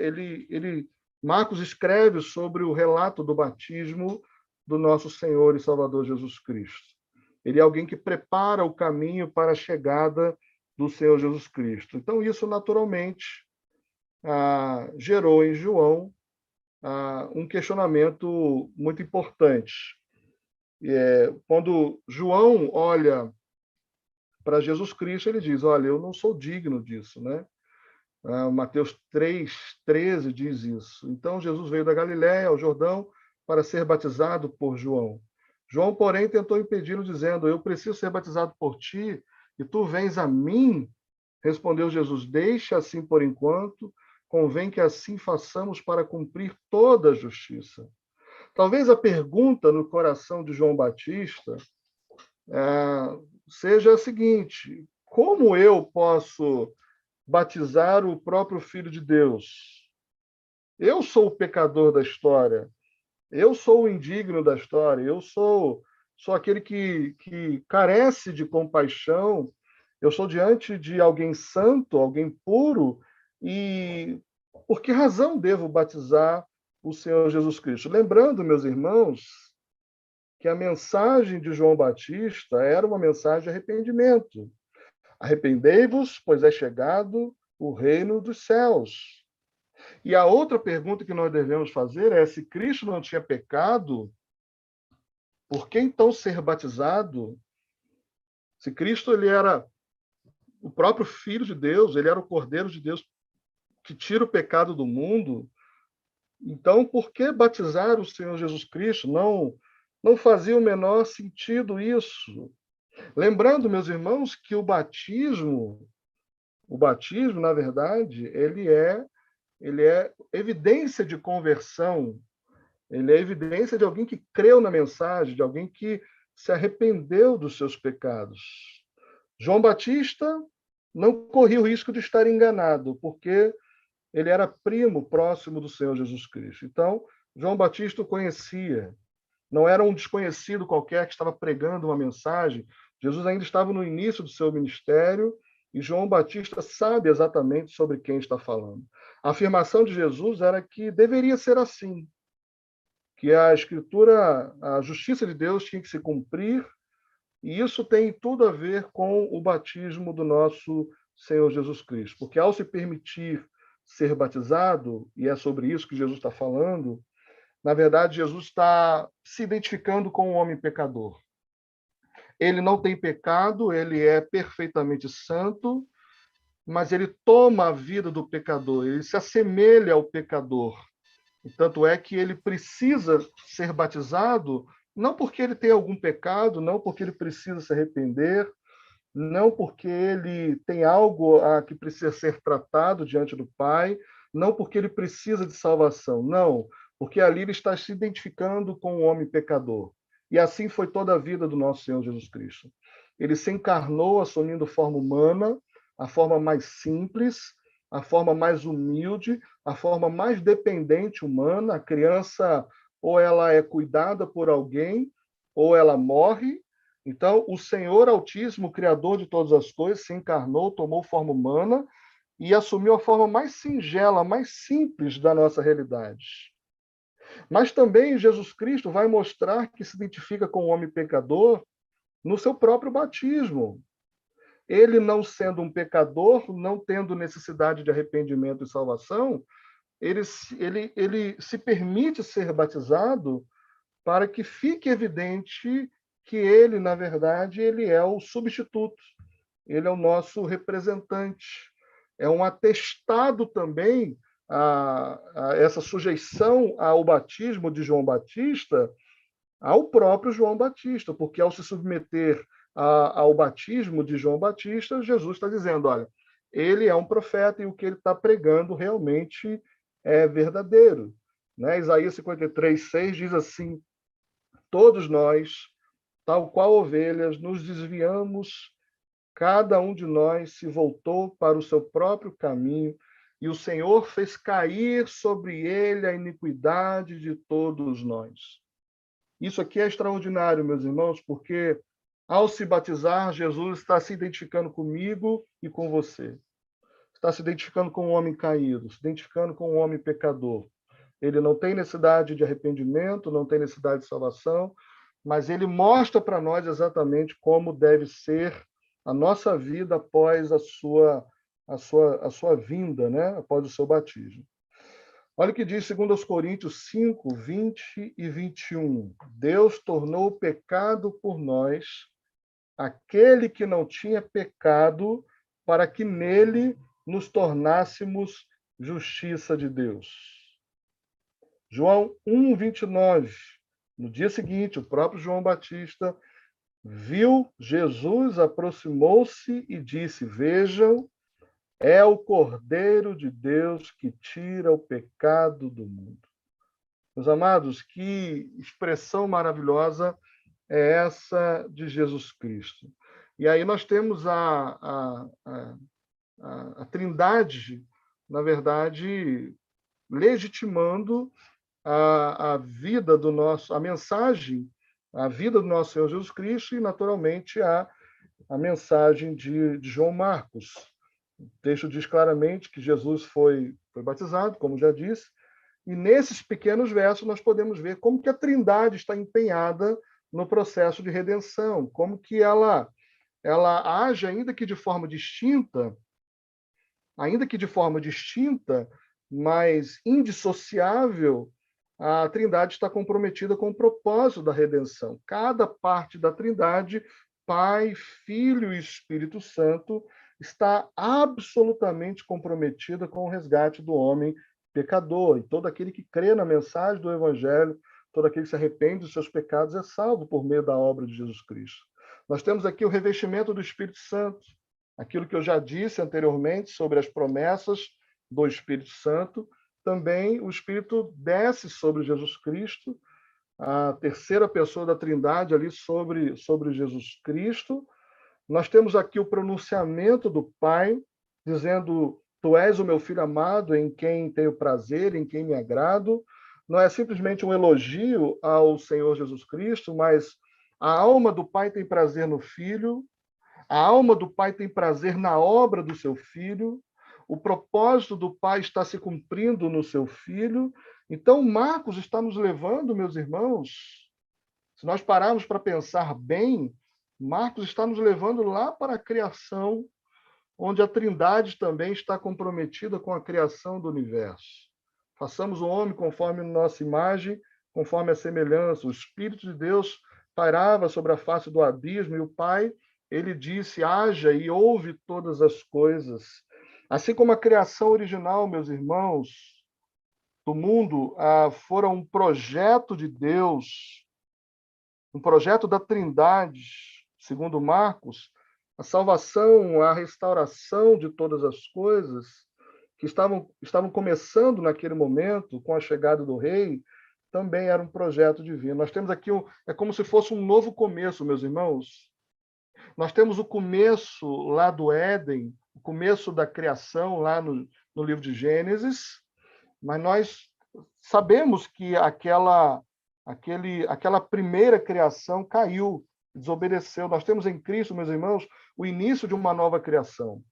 Marcos escreve sobre o relato do batismo do nosso Senhor e Salvador Jesus Cristo. Ele é alguém que prepara o caminho para a chegada do Senhor Jesus Cristo. Então, isso naturalmente gerou em João um questionamento muito importante. Quando João olha para Jesus Cristo, ele diz: olha, eu não sou digno disso, né? Mateus 3:13 diz isso. Então, Jesus veio da Galiléia ao Jordão para ser batizado por João. João, porém, tentou impedi-lo, dizendo: eu preciso ser batizado por ti, e tu vens a mim? Respondeu Jesus: deixa assim por enquanto, convém que assim façamos para cumprir toda a justiça. Talvez a pergunta no coração de João Batista seja a seguinte: como eu posso batizar o próprio Filho de Deus? Eu sou o pecador da história, eu sou o indigno da história, eu sou aquele que carece de compaixão, eu sou diante de alguém santo, alguém puro, e por que razão devo batizar o Senhor Jesus Cristo? Lembrando, meus irmãos, que a mensagem de João Batista era uma mensagem de arrependimento. Arrependei-vos, pois é chegado o reino dos céus. E a outra pergunta que nós devemos fazer é: se Cristo não tinha pecado, por que então ser batizado? Se Cristo ele era o próprio Filho de Deus, ele era o Cordeiro de Deus que tira o pecado do mundo, então por que batizar o Senhor Jesus Cristo? Não fazia o menor sentido isso. Lembrando, meus irmãos, que o batismo, na verdade, ele é evidência de conversão, ele é evidência de alguém que creu na mensagem, de alguém que se arrependeu dos seus pecados. João Batista não corria o risco de estar enganado, porque ele era primo próximo do Senhor Jesus Cristo. Então, João Batista o conhecia, não era um desconhecido qualquer que estava pregando uma mensagem. Jesus ainda estava no início do seu ministério e João Batista sabe exatamente sobre quem está falando. A afirmação de Jesus era que deveria ser assim, que a Escritura, a justiça de Deus tinha que se cumprir, e isso tem tudo a ver com o batismo do nosso Senhor Jesus Cristo, porque ao se permitir ser batizado, e é sobre isso que Jesus está falando, na verdade, Jesus está se identificando com o homem pecador. Ele não tem pecado, ele é perfeitamente santo, mas ele toma a vida do pecador, ele se assemelha ao pecador. E tanto é que ele precisa ser batizado, não porque ele tem algum pecado, não porque ele precisa se arrepender, não porque ele tem algo que precisa ser tratado diante do Pai, não porque ele precisa de salvação, não, porque ali ele está se identificando com o homem pecador. E assim foi toda a vida do nosso Senhor Jesus Cristo. Ele se encarnou assumindo forma humana, a forma mais simples, a forma mais humilde, a forma mais dependente humana. A criança, ou ela é cuidada por alguém, ou ela morre. Então, o Senhor Altíssimo, o Criador de todas as coisas, se encarnou, tomou forma humana e assumiu a forma mais singela, mais simples da nossa realidade. Mas também Jesus Cristo vai mostrar que se identifica com o homem pecador no seu próprio batismo. Ele, não sendo um pecador, não tendo necessidade de arrependimento e salvação, ele se permite ser batizado para que fique evidente que ele, na verdade, ele é o substituto, ele é o nosso representante. É um atestado também a essa sujeição ao batismo de João Batista, ao próprio João Batista, porque ao se submeter ao batismo de João Batista, Jesus está dizendo, olha, ele é um profeta e o que ele está pregando realmente é verdadeiro. Né? Isaías 53:6 diz assim, todos nós, tal qual ovelhas, nos desviamos, cada um de nós se voltou para o seu próprio caminho, e o Senhor fez cair sobre ele a iniquidade de todos nós. Isso aqui é extraordinário, meus irmãos, porque ao se batizar, Jesus está se identificando comigo e com você. Está se identificando com o homem caído, se identificando com o homem pecador. Ele não tem necessidade de arrependimento, não tem necessidade de salvação, mas ele mostra para nós exatamente como deve ser a nossa vida após a sua vinda, né? Após o seu batismo. Olha o que diz 2 Coríntios 5, 20 e 21. Deus tornou o pecado por nós, aquele que não tinha pecado, para que nele nos tornássemos justiça de Deus. João 1, 29. No dia seguinte, o próprio João Batista viu Jesus, aproximou-se e disse, vejam, é o Cordeiro de Deus que tira o pecado do mundo. Meus amados, que expressão maravilhosa é essa de Jesus Cristo. E aí nós temos a Trindade, na verdade, legitimando a vida do nosso, a mensagem, a vida do nosso Senhor Jesus Cristo e, naturalmente, a mensagem de João Marcos. O texto diz claramente que Jesus foi batizado, como já disse, e nesses pequenos versos nós podemos ver como que a Trindade está empenhada no processo de redenção, como que ela age, ainda que de forma distinta, mas indissociável, a Trindade está comprometida com o propósito da redenção. Cada parte da Trindade, Pai, Filho e Espírito Santo, está absolutamente comprometida com o resgate do homem pecador. E todo aquele que crê na mensagem do Evangelho, todo aquele que se arrepende dos seus pecados é salvo por meio da obra de Jesus Cristo. Nós temos aqui o revestimento do Espírito Santo, aquilo que eu já disse anteriormente sobre as promessas do Espírito Santo. Também o Espírito desce sobre Jesus Cristo, a terceira pessoa da Trindade ali sobre Jesus Cristo. Nós temos aqui o pronunciamento do Pai, dizendo, tu és o meu filho amado, em quem tenho prazer, em quem me agrado. Não é simplesmente um elogio ao Senhor Jesus Cristo, mas a alma do Pai tem prazer no Filho, a alma do Pai tem prazer na obra do seu Filho, o propósito do Pai está se cumprindo no seu Filho. Então, Marcos está nos levando, meus irmãos, se nós pararmos para pensar bem, Marcos está nos levando lá para a criação, onde a Trindade também está comprometida com a criação do universo. Façamos o homem conforme nossa imagem, conforme a semelhança. O Espírito de Deus pairava sobre a face do abismo e o Pai, ele disse, haja e ouve todas as coisas. Assim como a criação original, meus irmãos, do mundo, fora um projeto de Deus, um projeto da Trindade, segundo Marcos, a salvação, a restauração de todas as coisas que estavam começando naquele momento, com a chegada do rei, também era um projeto divino. Nós temos aqui, é como se fosse um novo começo, meus irmãos. Nós temos o começo lá do Éden, o começo da criação lá no livro de Gênesis, mas nós sabemos que aquela primeira criação caiu, desobedeceu. Nós temos em Cristo, meus irmãos, o início de uma nova criação.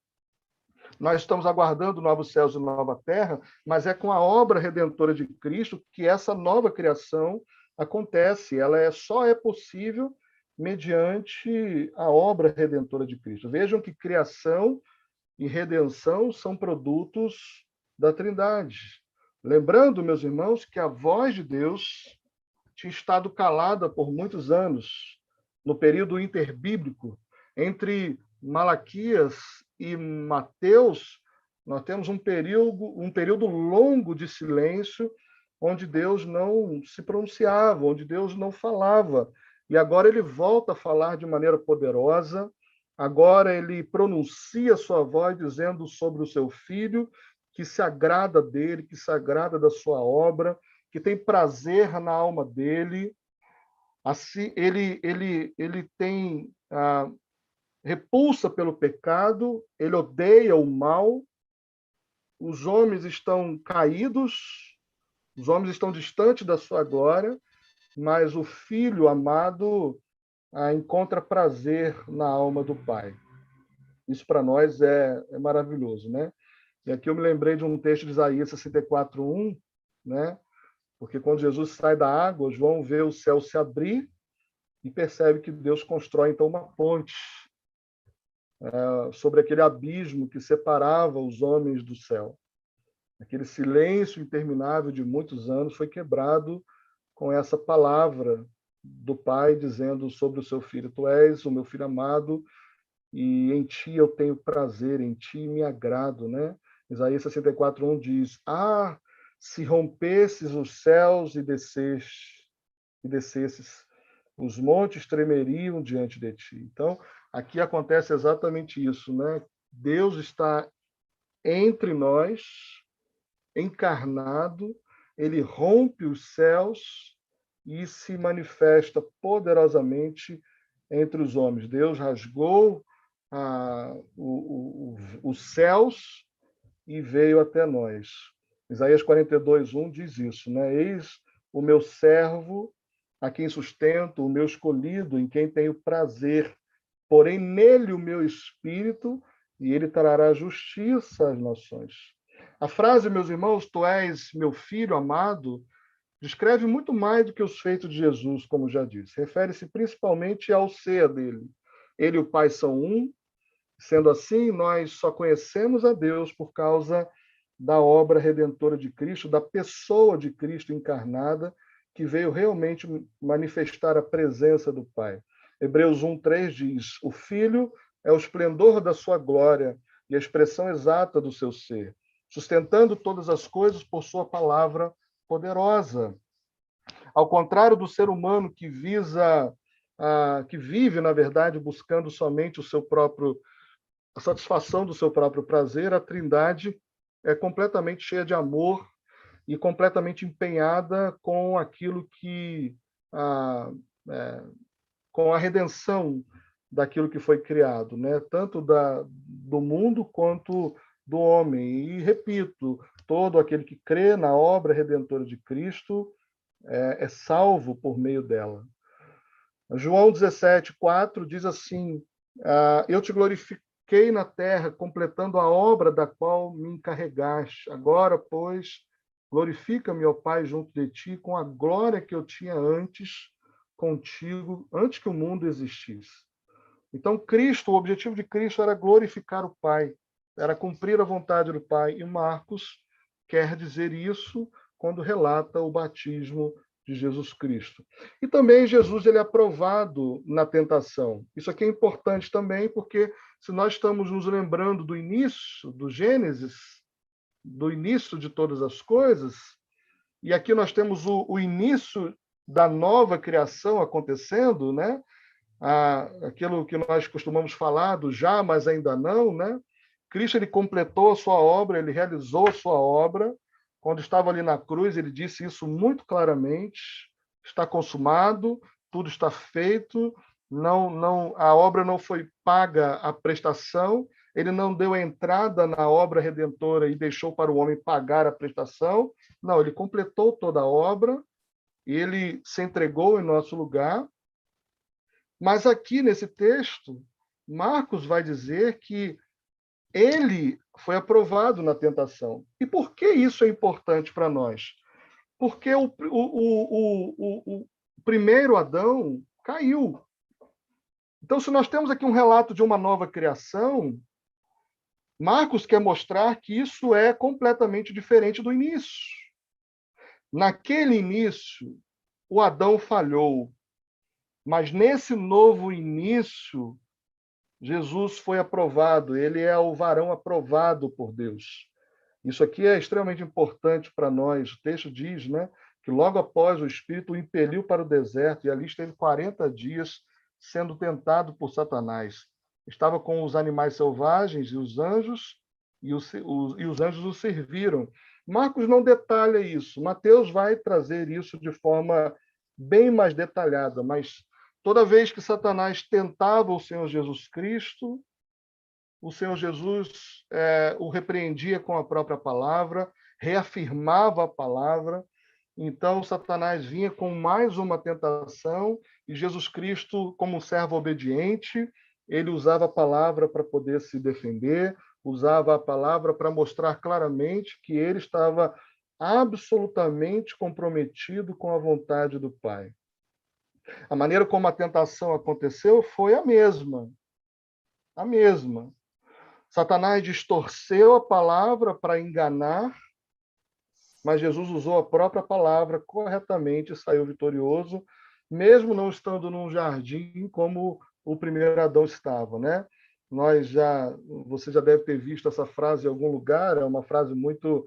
Nós estamos aguardando novos céus e nova terra, mas é com a obra redentora de Cristo que essa nova criação acontece. Ela só é possível mediante a obra redentora de Cristo. Vejam que criação e redenção são produtos da Trindade. Lembrando, meus irmãos, que a voz de Deus tinha estado calada por muitos anos, no período interbíblico, entre Malaquias e Mateus, nós temos um período longo de silêncio, onde Deus não se pronunciava, onde Deus não falava. E agora ele volta a falar de maneira poderosa, agora ele pronuncia sua voz dizendo sobre o seu filho, que se agrada dele, que se agrada da sua obra, que tem prazer na alma dele. Assim, ele tem repulsa pelo pecado, ele odeia o mal, os homens estão caídos, os homens estão distantes da sua glória, mas o Filho amado encontra prazer na alma do Pai. Isso para nós é maravilhoso, né? E aqui eu me lembrei de um texto de Isaías 64:1, né? Porque quando Jesus sai da água, João vê o céu se abrir e percebe que Deus constrói então uma ponte sobre aquele abismo que separava os homens do céu. Aquele silêncio interminável de muitos anos foi quebrado com essa palavra do Pai dizendo sobre o seu filho: tu és o meu filho amado e em ti eu tenho prazer, em ti me agrado, né? Isaías 64:1 diz: se rompesses os céus e descesses, os montes tremeriam diante de ti. Então, aqui acontece exatamente isso, né? Deus está entre nós, encarnado, ele rompe os céus e se manifesta poderosamente entre os homens. Deus rasgou os céus e veio até nós. Isaías 42:1 diz isso, né? Eis o meu servo, a quem sustento, o meu escolhido, em quem tenho prazer. Porém, nele o meu espírito, e ele trará justiça às nações. A frase, meus irmãos, tu és meu filho amado, descreve muito mais do que os feitos de Jesus, como já disse. Refere-se principalmente ao ser dele. Ele e o Pai são um. Sendo assim, nós só conhecemos a Deus por causa da obra redentora de Cristo, da pessoa de Cristo encarnada, que veio realmente manifestar a presença do Pai. Hebreus 1:3 diz: o Filho é o esplendor da sua glória e a expressão exata do seu ser, sustentando todas as coisas por sua palavra poderosa. Ao contrário do ser humano que vive, na verdade, buscando somente a satisfação do seu próprio prazer, a Trindade é completamente cheia de amor e completamente empenhada com aquilo com a redenção daquilo que foi criado, né? Tanto do mundo quanto do homem. E, repito, todo aquele que crê na obra redentora de Cristo é salvo por meio dela. João 17:4 diz assim: eu te glorifiquei na terra, completando a obra da qual me encarregaste. Agora, pois, glorifica-me, ó Pai, junto de ti, com a glória que eu tinha antes contigo, antes que o mundo existisse. Então, Cristo, o objetivo de Cristo era glorificar o Pai, era cumprir a vontade do Pai. E Marcos quer dizer isso quando relata o batismo de Jesus Cristo. E também Jesus ele é aprovado na tentação. Isso aqui é importante também, porque se nós estamos nos lembrando do início, do Gênesis, do início de todas as coisas, e aqui nós temos o início da nova criação acontecendo, né? Aquilo que nós costumamos falar do já, mas ainda não, né? Cristo ele completou a sua obra, ele realizou a sua obra. Quando estava ali na cruz, ele disse isso muito claramente: está consumado, tudo está feito, a obra não foi paga a prestação, ele não deu entrada na obra redentora e deixou para o homem pagar a prestação. Não, ele completou toda a obra, ele se entregou em nosso lugar. Mas aqui nesse texto, Marcos vai dizer que ele foi aprovado na tentação. E por que isso é importante para nós? Porque o primeiro Adão caiu. Então, se nós temos aqui um relato de uma nova criação, Marcos quer mostrar que isso é completamente diferente do início. Naquele início, o Adão falhou, mas nesse novo início, Jesus foi aprovado, ele é o varão aprovado por Deus. Isso aqui é extremamente importante para nós. O texto diz, né, que logo após o Espírito o impeliu para o deserto e ali esteve 40 dias sendo tentado por Satanás. Estava com os animais selvagens e os anjos, e os anjos o serviram. Marcos não detalha isso. Mateus vai trazer isso de forma bem mais detalhada, mas toda vez que Satanás tentava o Senhor Jesus Cristo, o Senhor Jesus o repreendia com a própria palavra, reafirmava a palavra. Então, Satanás vinha com mais uma tentação e Jesus Cristo, como um servo obediente, ele usava a palavra para poder se defender, usava a palavra para mostrar claramente que ele estava absolutamente comprometido com a vontade do Pai. A maneira como a tentação aconteceu foi a mesma. A mesma. Satanás distorceu a palavra para enganar, mas Jesus usou a própria palavra corretamente e saiu vitorioso, mesmo não estando num jardim como o primeiro Adão estava, né? Você já deve ter visto essa frase em algum lugar, é uma frase muito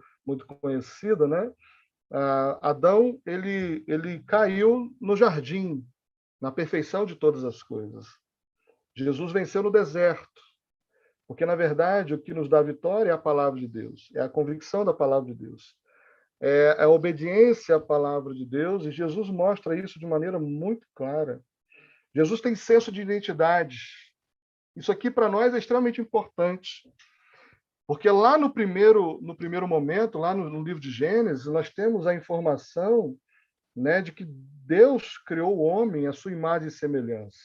conhecida, né? Adão ele caiu no jardim, na perfeição de todas as coisas. Jesus venceu no deserto, porque, na verdade, o que nos dá vitória é a palavra de Deus, é a convicção da palavra de Deus, é a obediência à palavra de Deus, e Jesus mostra isso de maneira muito clara. Jesus tem senso de identidade. Isso aqui, para nós, é extremamente importante, porque lá no primeiro momento, lá no livro de Gênesis, nós temos a informação, né, de que Deus criou o homem à sua imagem e semelhança.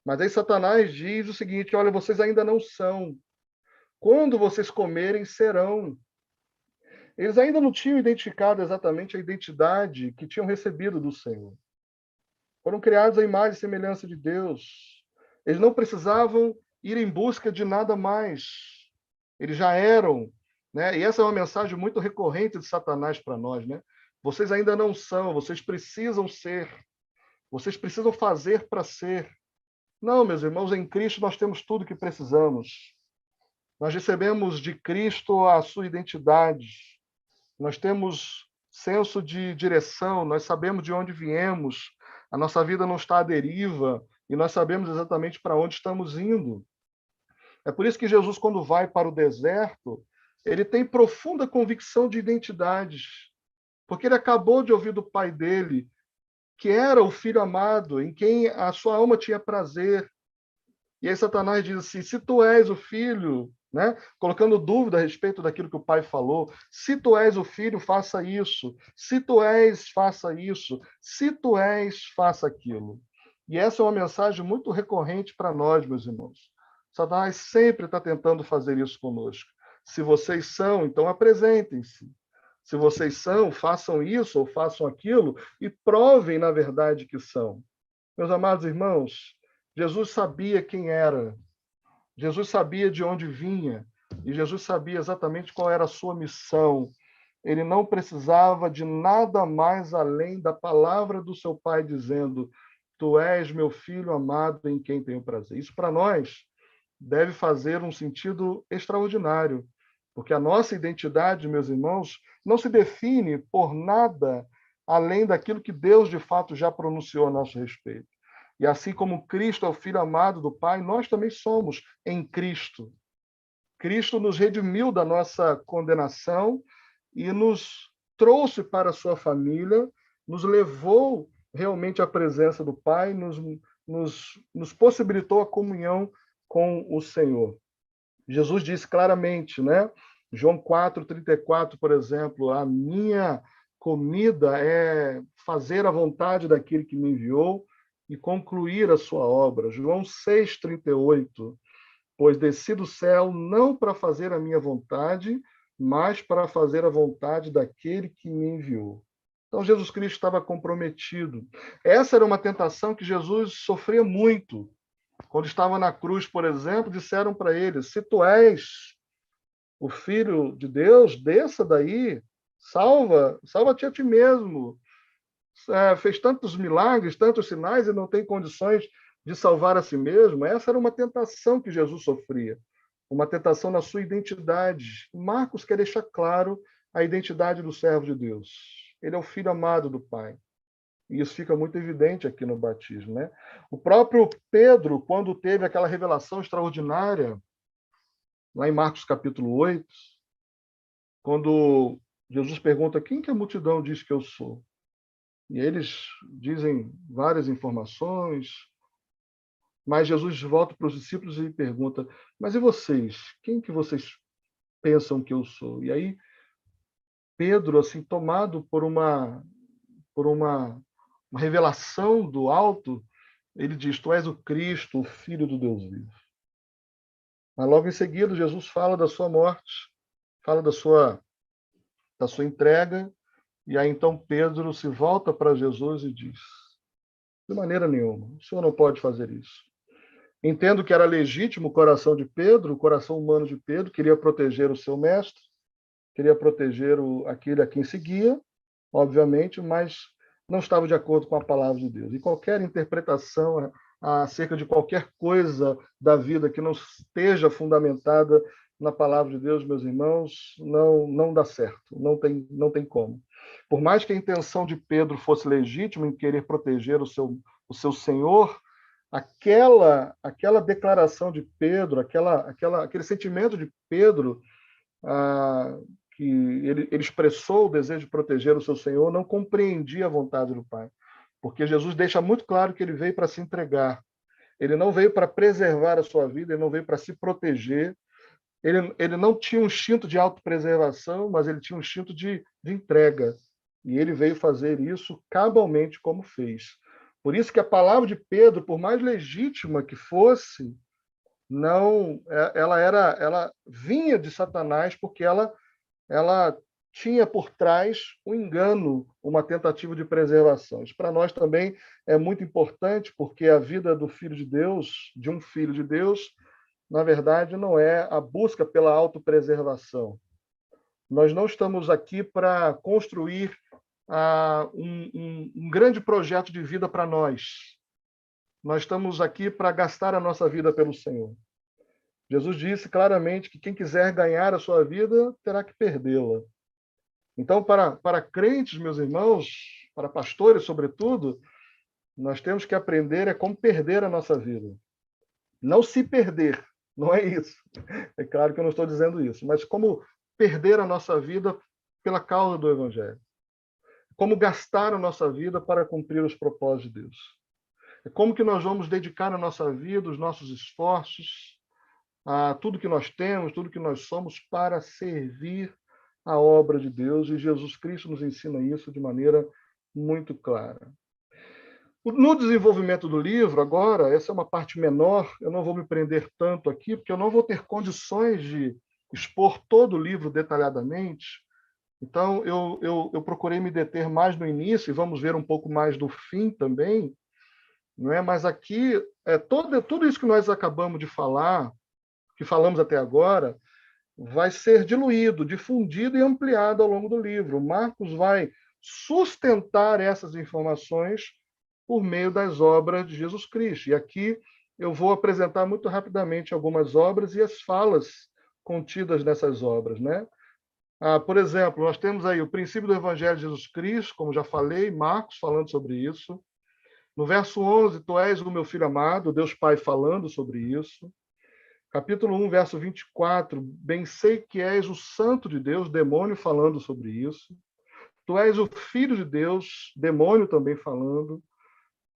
Mas aí Satanás diz o seguinte: olha, vocês ainda não são. Quando vocês comerem, serão. Eles ainda não tinham identificado exatamente a identidade que tinham recebido do Senhor. Foram criados à imagem e semelhança de Deus. Eles não precisavam ir em busca de nada mais. Eles já eram, né? E essa é uma mensagem muito recorrente de Satanás para nós, né? Vocês ainda não são, vocês precisam ser. Vocês precisam fazer para ser. Não, meus irmãos, em Cristo nós temos tudo o que precisamos. Nós recebemos de Cristo a sua identidade. Nós temos senso de direção, nós sabemos de onde viemos, a nossa vida não está à deriva e nós sabemos exatamente para onde estamos indo. É por isso que Jesus, quando vai para o deserto, ele tem profunda convicção de identidade, porque ele acabou de ouvir do pai dele, que era o filho amado, em quem a sua alma tinha prazer. E aí Satanás diz assim: se tu és o filho, né? Colocando dúvida a respeito daquilo que o pai falou, se tu és o filho, faça isso, se tu és, faça isso, se tu és, faça aquilo. E essa é uma mensagem muito recorrente para nós, meus irmãos. Satanás sempre está tentando fazer isso conosco. Se vocês são, então apresentem-se. Se vocês são, façam isso ou façam aquilo e provem, na verdade, que são. Meus amados irmãos, Jesus sabia quem era, Jesus sabia de onde vinha, e Jesus sabia exatamente qual era a sua missão. Ele não precisava de nada mais além da palavra do seu Pai dizendo: Tu és meu filho amado em quem tenho prazer. Isso para nós deve fazer um sentido extraordinário, porque a nossa identidade, meus irmãos, não se define por nada além daquilo que Deus de fato já pronunciou a nosso respeito. E assim como Cristo é o Filho amado do Pai, nós também somos em Cristo. Cristo nos redimiu da nossa condenação e nos trouxe para a sua família, nos levou realmente à presença do Pai, nos possibilitou a comunhão com o Senhor. Jesus disse claramente, né? João 4:34, por exemplo, a minha comida é fazer a vontade daquele que me enviou e concluir a sua obra. João 6:38, pois desci do céu não para fazer a minha vontade, mas para fazer a vontade daquele que me enviou. Então, Jesus Cristo estava comprometido. Essa era uma tentação que Jesus sofria muito. Quando estava na cruz, por exemplo, disseram para ele: se tu és o Filho de Deus, desça daí, salva-te a ti mesmo. Fez tantos milagres, tantos sinais e não tem condições de salvar a si mesmo. Essa era uma tentação que Jesus sofria, uma tentação na sua identidade. Marcos quer deixar claro a identidade do servo de Deus. Ele é o filho amado do Pai. E isso fica muito evidente aqui no batismo, né? O próprio Pedro, quando teve aquela revelação extraordinária, lá em Marcos capítulo 8, quando Jesus pergunta: quem que a multidão diz que eu sou? E eles dizem várias informações, mas Jesus volta para os discípulos e pergunta: mas e vocês? Quem que vocês pensam que eu sou? E aí Pedro, assim, tomado por uma revelação do alto, ele diz: tu és o Cristo, o Filho do Deus vivo. Mas logo em seguida, Jesus fala da sua morte, fala da sua entrega, e aí então Pedro se volta para Jesus e diz: de maneira nenhuma, o senhor não pode fazer isso. Entendo que era legítimo o coração de Pedro, o coração humano de Pedro, queria proteger o seu mestre, queria proteger aquele a quem seguia, obviamente, mas não estava de acordo com a palavra de Deus. E qualquer interpretação acerca de qualquer coisa da vida que não esteja fundamentada na palavra de Deus, meus irmãos, não dá certo, não tem como. Por mais que a intenção de Pedro fosse legítima em querer proteger o seu Senhor, aquela declaração de Pedro, aquele sentimento de Pedro, que ele expressou o desejo de proteger o seu Senhor, não compreendia a vontade do Pai. Porque Jesus deixa muito claro que ele veio para se entregar. Ele não veio para preservar a sua vida, ele não veio para se proteger. Ele não tinha um instinto de autopreservação, mas ele tinha um instinto de entrega. E ele veio fazer isso cabalmente como fez. Por isso que a palavra de Pedro, por mais legítima que fosse, ela vinha de Satanás, porque ela tinha por trás um engano, uma tentativa de preservação. Isso para nós também é muito importante, porque a vida do Filho de Deus, de um Filho de Deus, na verdade, não é a busca pela autopreservação. Nós não estamos aqui para construir um grande projeto de vida para nós. Nós estamos aqui para gastar a nossa vida pelo Senhor. Jesus disse claramente que quem quiser ganhar a sua vida terá que perdê-la. Então, para crentes, meus irmãos, para pastores, sobretudo, nós temos que aprender como perder a nossa vida. Não se perder, não é isso. É claro que eu não estou dizendo isso, mas como perder a nossa vida pela causa do Evangelho. Como gastar a nossa vida para cumprir os propósitos de Deus. É como que nós vamos dedicar a nossa vida, os nossos esforços, a tudo que nós temos, tudo que nós somos, para servir a obra de Deus, e Jesus Cristo nos ensina isso de maneira muito clara. No desenvolvimento do livro, agora, essa é uma parte menor, eu não vou me prender tanto aqui, porque eu não vou ter condições de expor todo o livro detalhadamente. Então, eu procurei me deter mais no início, e vamos ver um pouco mais do fim também, não é? Mas aqui, tudo isso que nós acabamos de falar, que falamos até agora, vai ser diluído, difundido e ampliado ao longo do livro. Marcos vai sustentar essas informações por meio das obras de Jesus Cristo. E aqui eu vou apresentar muito rapidamente algumas obras e as falas contidas nessas obras, né? Por exemplo, nós temos aí o princípio do Evangelho de Jesus Cristo, como já falei, Marcos falando sobre isso. No verso 11, tu és o meu filho amado, Deus Pai falando sobre isso. Capítulo 1, verso 24, bem sei que és o santo de Deus, demônio falando sobre isso. Tu és o filho de Deus, demônio também falando.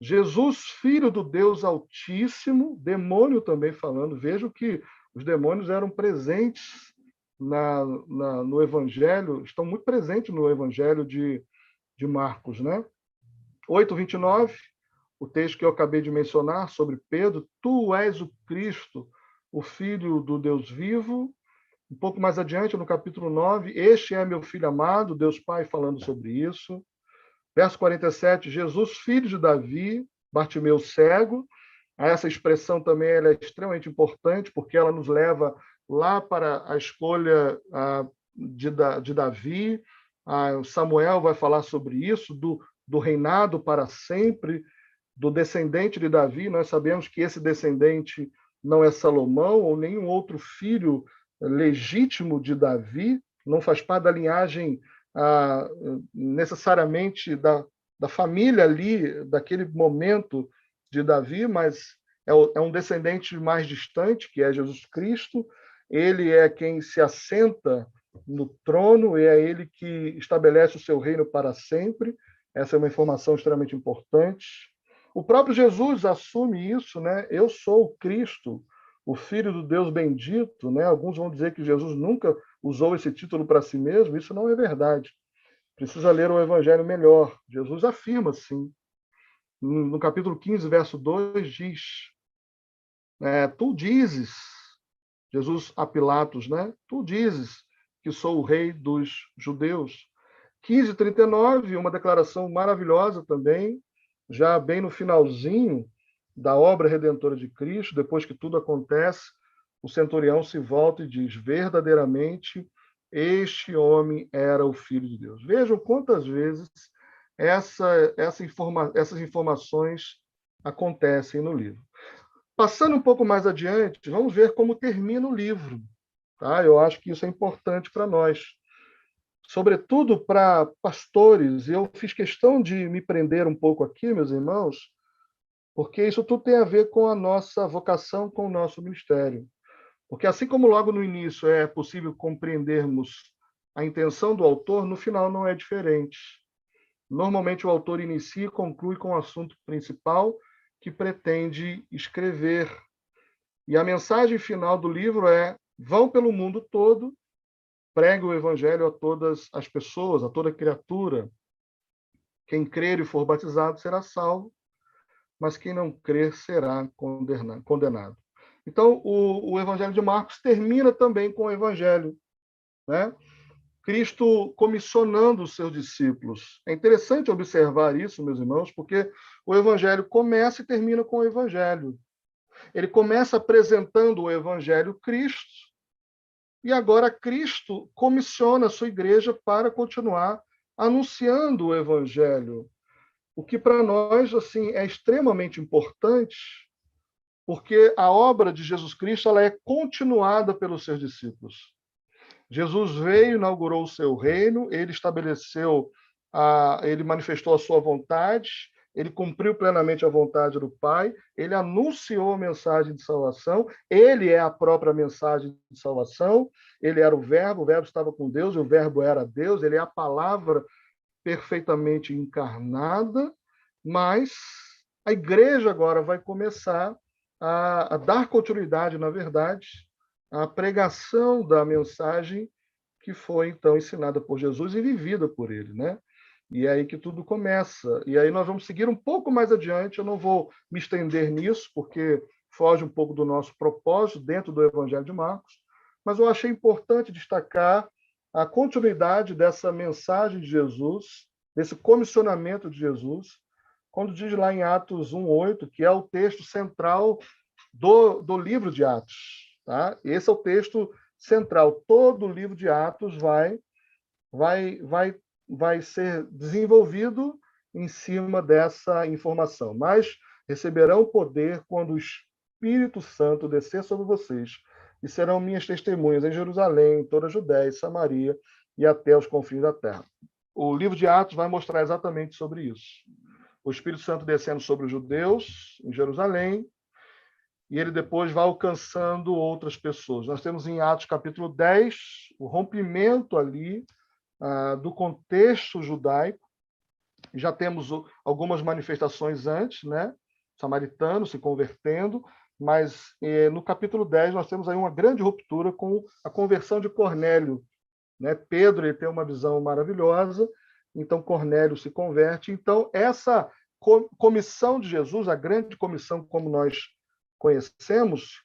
Jesus, filho do Deus Altíssimo, demônio também falando. Vejo que os demônios eram presentes no Evangelho, estão muito presentes no Evangelho de Marcos, né? 8:29, o texto que eu acabei de mencionar sobre Pedro, tu és o Cristo, o Filho do Deus vivo. Um pouco mais adiante, no capítulo 9, este é meu filho amado, Deus Pai falando sobre isso. Verso 47, Jesus, filho de Davi, Bartimeu cego. Essa expressão também ela é extremamente importante, porque ela nos leva lá para a escolha de Davi. Samuel vai falar sobre isso, do reinado para sempre, do descendente de Davi. Nós sabemos que esse descendente não é Salomão ou nenhum outro filho legítimo de Davi, não faz parte da linhagem necessariamente da família ali, daquele momento de Davi, mas é um descendente mais distante, que é Jesus Cristo. Ele é quem se assenta no trono e é ele que estabelece o seu reino para sempre. Essa é uma informação extremamente importante. O próprio Jesus assume isso, né? Eu sou o Cristo, o Filho do Deus bendito, né? Alguns vão dizer que Jesus nunca usou esse título para si mesmo. Isso não é verdade. Precisa ler o Evangelho melhor. Jesus afirma assim. No capítulo 15, verso 2, diz: tu dizes, Jesus a Pilatos, né? Tu dizes que sou o rei dos judeus. 15:39, uma declaração maravilhosa também, já bem no finalzinho da obra redentora de Cristo, depois que tudo acontece, o centurião se volta e diz: verdadeiramente, este homem era o Filho de Deus. Vejam quantas vezes essas informações acontecem no livro. Passando um pouco mais adiante, vamos ver como termina o livro. Tá? Eu acho que isso é importante para nós, sobretudo para pastores. Eu fiz questão de me prender um pouco aqui, meus irmãos, porque isso tudo tem a ver com a nossa vocação, com o nosso ministério. Porque assim como logo no início é possível compreendermos a intenção do autor, no final não é diferente. Normalmente o autor inicia e conclui com o assunto principal que pretende escrever. E a mensagem final do livro é: vão pelo mundo todo, pregue o evangelho a todas as pessoas, a toda criatura. Quem crer e for batizado será salvo, mas quem não crer será condenado. Então, o Evangelho de Marcos termina também com o Evangelho, né? Cristo comissionando os seus discípulos. É interessante observar isso, meus irmãos, porque o Evangelho começa e termina com o Evangelho. Ele começa apresentando o Evangelho Cristo, e agora Cristo comissiona a sua igreja para continuar anunciando o Evangelho. O que para nós assim é extremamente importante, porque a obra de Jesus Cristo ela é continuada pelos seus discípulos. Jesus veio, inaugurou o seu reino, ele manifestou a sua vontade, ele cumpriu plenamente a vontade do Pai, ele anunciou a mensagem de salvação, ele é a própria mensagem de salvação, ele era o verbo estava com Deus, e o verbo era Deus, ele é a palavra perfeitamente encarnada, mas a igreja agora vai começar a dar continuidade, na verdade, à pregação da mensagem que foi, então, ensinada por Jesus e vivida por ele, né? E é aí que tudo começa. E aí nós vamos seguir um pouco mais adiante, eu não vou me estender nisso, porque foge um pouco do nosso propósito dentro do Evangelho de Marcos, mas eu achei importante destacar a continuidade dessa mensagem de Jesus, desse comissionamento de Jesus, quando diz lá em Atos 1:8, que é o texto central do livro de Atos. Tá? Esse é o texto central. Todo o livro de Atos vai ser desenvolvido em cima dessa informação. Mas receberão poder quando o Espírito Santo descer sobre vocês, e serão minhas testemunhas em Jerusalém, em toda a Judéia, Samaria e até os confins da terra. O livro de Atos vai mostrar exatamente sobre isso. O Espírito Santo descendo sobre os judeus em Jerusalém, e ele depois vai alcançando outras pessoas. Nós temos em Atos capítulo 10 o rompimento ali do contexto judaico. Já temos algumas manifestações antes, né? Samaritanos se convertendo, mas no capítulo 10 nós temos aí uma grande ruptura com a conversão de Cornélio. Né? Pedro ele tem uma visão maravilhosa, então Cornélio se converte. Então, essa comissão de Jesus, a grande comissão como nós conhecemos,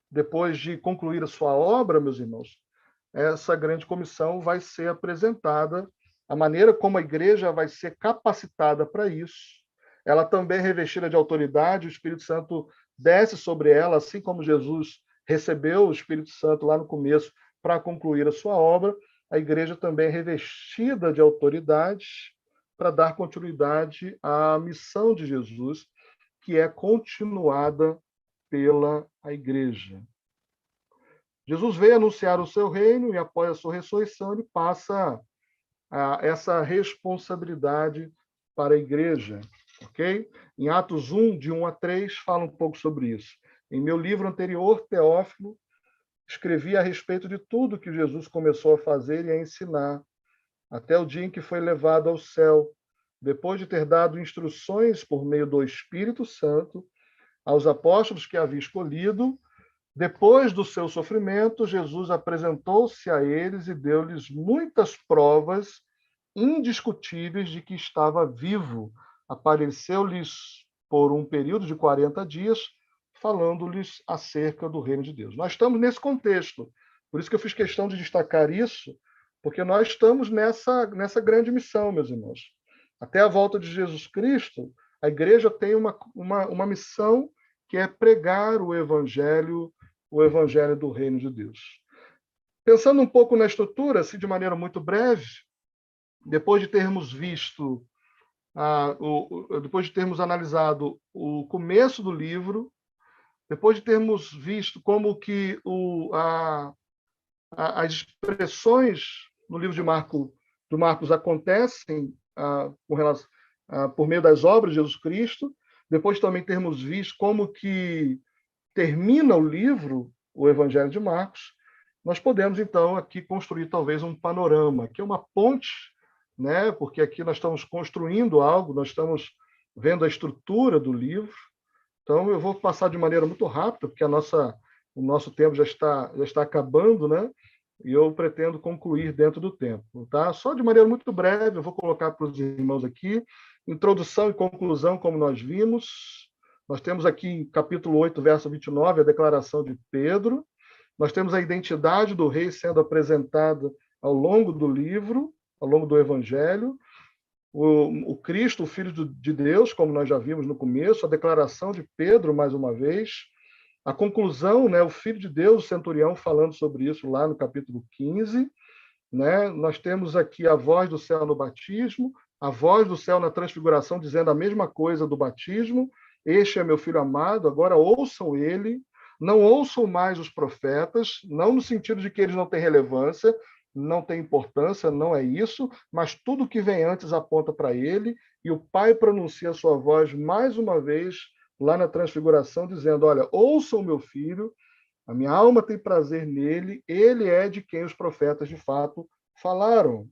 depois de concluir a sua obra, meus irmãos, essa grande comissão vai ser apresentada, a maneira como a igreja vai ser capacitada para isso. Ela também é revestida de autoridade, o Espírito Santo desce sobre ela, assim como Jesus recebeu o Espírito Santo lá no começo para concluir a sua obra, a igreja também é revestida de autoridade para dar continuidade à missão de Jesus, que é continuada pela igreja. Jesus veio anunciar o seu reino e, após a sua ressurreição, ele passa essa responsabilidade para a igreja. Ok? Em Atos 1, de 1 a 3, fala um pouco sobre isso. Em meu livro anterior, Teófilo, escrevi a respeito de tudo que Jesus começou a fazer e a ensinar, até o dia em que foi levado ao céu, depois de ter dado instruções por meio do Espírito Santo aos apóstolos que havia escolhido. Depois do seu sofrimento, Jesus apresentou-se a eles e deu-lhes muitas provas indiscutíveis de que estava vivo. Apareceu-lhes por um período de 40 dias, falando-lhes acerca do reino de Deus. Nós estamos nesse contexto. Por isso que eu fiz questão de destacar isso, porque nós estamos nessa grande missão, meus irmãos. Até a volta de Jesus Cristo, a igreja tem uma missão que é pregar o evangelho do reino de Deus. Pensando um pouco na estrutura, assim, de maneira muito breve, depois de termos visto, depois de termos analisado o começo do livro, depois de termos visto como que as expressões no livro de Marcos acontecem por meio das obras de Jesus Cristo, depois também termos visto como que termina o livro, o Evangelho de Marcos, nós podemos, então, aqui construir talvez um panorama, que é uma ponte, né? Porque aqui nós estamos construindo algo, nós estamos vendo a estrutura do livro. Então, eu vou passar de maneira muito rápida, porque o nosso tempo já está acabando, né? E eu pretendo concluir dentro do tempo. Tá? Só de maneira muito breve, eu vou colocar para os irmãos aqui, introdução e conclusão, como nós vimos. Nós temos aqui em capítulo 8, verso 29, a declaração de Pedro. Nós temos a identidade do rei sendo apresentada ao longo do livro, ao longo do Evangelho. O Cristo, o Filho de Deus, como nós já vimos no começo, a declaração de Pedro, mais uma vez. A conclusão, né, o Filho de Deus, o centurião, falando sobre isso lá no capítulo 15. Né? Nós temos aqui a voz do céu no batismo, a voz do céu na transfiguração, dizendo a mesma coisa do batismo. Este é meu filho amado, agora ouçam ele, não ouçam mais os profetas, não no sentido de que eles não têm relevância, não têm importância, não é isso, mas tudo que vem antes aponta para ele, e o Pai pronuncia a sua voz mais uma vez lá na transfiguração, dizendo, olha, ouçam meu filho, a minha alma tem prazer nele, ele é de quem os profetas de fato falaram.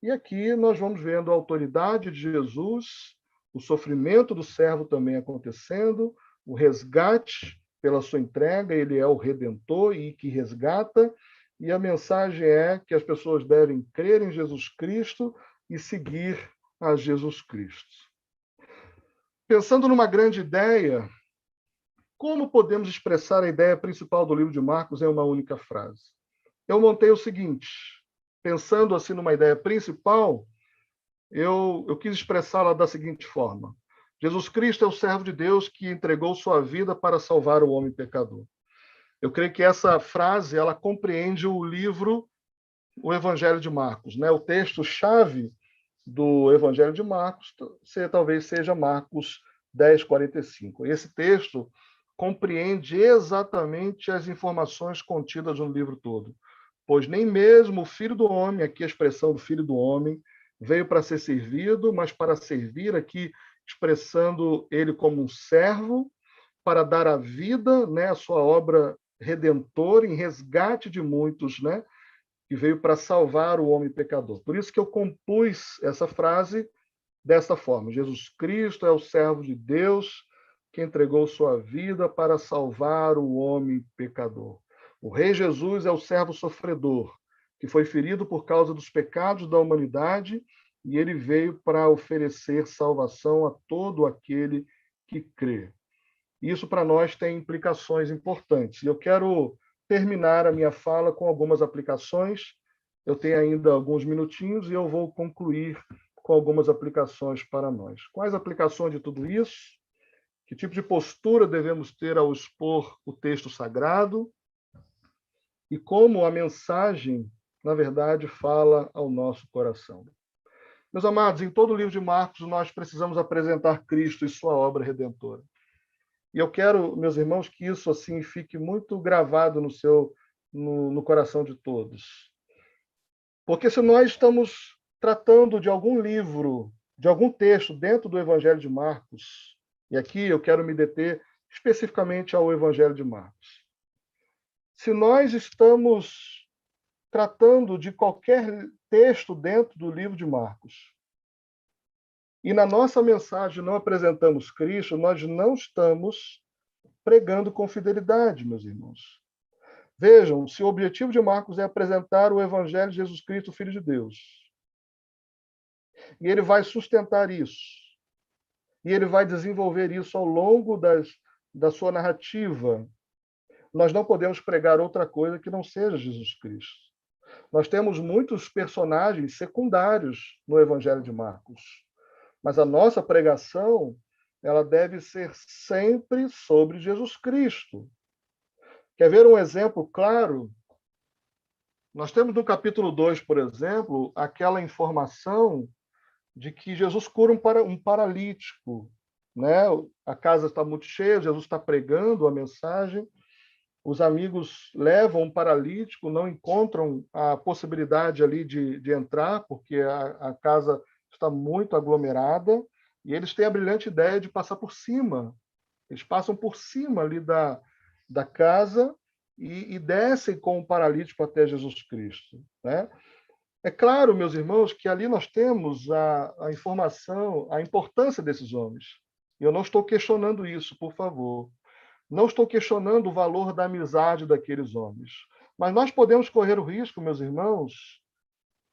E aqui nós vamos vendo a autoridade de Jesus, o sofrimento do servo também acontecendo, o resgate pela sua entrega, ele é o Redentor e que resgata, e a mensagem é que as pessoas devem crer em Jesus Cristo e seguir a Jesus Cristo. Pensando numa grande ideia, como podemos expressar a ideia principal do livro de Marcos em uma única frase? Eu montei o seguinte, pensando assim numa ideia principal, eu quis expressá-la da seguinte forma: Jesus Cristo é o servo de Deus que entregou sua vida para salvar o homem pecador. Eu creio que essa frase ela compreende o livro, o Evangelho de Marcos, né? O texto-chave do Evangelho de Marcos talvez seja Marcos 10:45. Esse texto compreende exatamente as informações contidas no livro todo. Pois nem mesmo o Filho do Homem, aqui a expressão do Filho do Homem, veio para ser servido, mas para servir, aqui expressando ele como um servo, para dar a vida, né, a sua obra redentora em resgate de muitos, né, que veio para salvar o homem pecador. Por isso que eu compus essa frase dessa forma: Jesus Cristo é o servo de Deus que entregou sua vida para salvar o homem pecador. O Rei Jesus é o servo sofredor, que foi ferido por causa dos pecados da humanidade, e ele veio para oferecer salvação a todo aquele que crê. Isso para nós tem implicações importantes. E eu quero terminar a minha fala com algumas aplicações. Eu tenho ainda alguns minutinhos e eu vou concluir com algumas aplicações para nós. Quais aplicações de tudo isso? Que tipo de postura devemos ter ao expor o texto sagrado? E como a mensagem, na verdade, fala ao nosso coração. Meus amados, em todo o livro de Marcos, nós precisamos apresentar Cristo e sua obra redentora. E eu quero, meus irmãos, que isso assim fique muito gravado no coração de todos. Porque se nós estamos tratando de algum livro, de algum texto dentro do Evangelho de Marcos, e aqui eu quero me deter especificamente ao Evangelho de Marcos. Se nós estamos tratando de qualquer texto dentro do livro de Marcos, e na nossa mensagem não apresentamos Cristo, nós não estamos pregando com fidelidade, meus irmãos. Vejam, se o objetivo de Marcos é apresentar o Evangelho de Jesus Cristo, Filho de Deus, e ele vai sustentar isso, e ele vai desenvolver isso ao longo da sua narrativa, nós não podemos pregar outra coisa que não seja Jesus Cristo. Nós temos muitos personagens secundários no Evangelho de Marcos, mas a nossa pregação ela deve ser sempre sobre Jesus Cristo. Quer ver um exemplo claro? Nós temos no capítulo 2, por exemplo, aquela informação de que Jesus cura um paralítico. Né? A casa está muito cheia, Jesus está pregando a mensagem, os amigos levam um paralítico, não encontram a possibilidade ali de entrar, porque a casa está muito aglomerada, e eles têm a brilhante ideia de passar por cima. Eles passam por cima ali da casa e descem com o paralítico até Jesus Cristo. Né? É claro, meus irmãos, que ali nós temos a informação, a importância desses homens. Eu não estou questionando isso, por favor. Não estou questionando o valor da amizade daqueles homens. Mas nós podemos correr o risco, meus irmãos,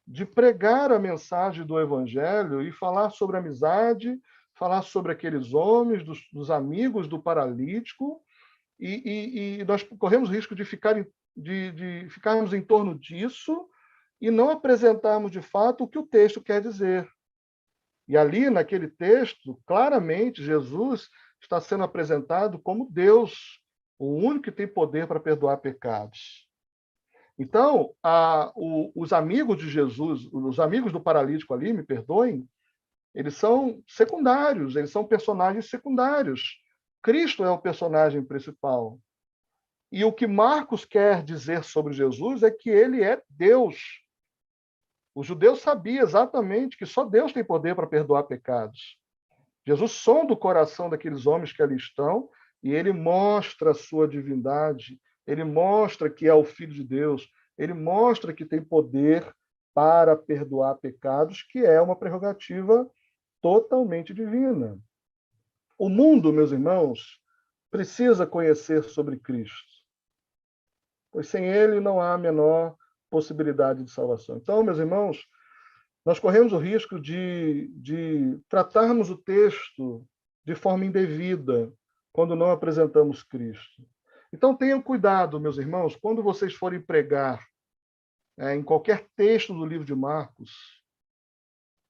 de pregar a mensagem do Evangelho e falar sobre amizade, falar sobre aqueles homens, dos amigos do paralítico, e nós corremos o risco de ficarmos em torno disso e não apresentarmos de fato o que o texto quer dizer. E ali, naquele texto, claramente, Jesus está sendo apresentado como Deus, o único que tem poder para perdoar pecados. Então, os amigos de Jesus, os amigos do paralítico ali, me perdoem, eles são secundários, eles são personagens secundários. Cristo é o personagem principal. E o que Marcos quer dizer sobre Jesus é que ele é Deus. Os judeus sabiam exatamente que só Deus tem poder para perdoar pecados. Jesus sonda o coração daqueles homens que ali estão e ele mostra a sua divindade, ele mostra que é o Filho de Deus, ele mostra que tem poder para perdoar pecados, que é uma prerrogativa totalmente divina. O mundo, meus irmãos, precisa conhecer sobre Cristo, pois sem ele não há a menor possibilidade de salvação. Então, meus irmãos, nós corremos o risco de tratarmos o texto de forma indevida quando não apresentamos Cristo. Então, tenham cuidado, meus irmãos, quando vocês forem pregar em qualquer texto do livro de Marcos,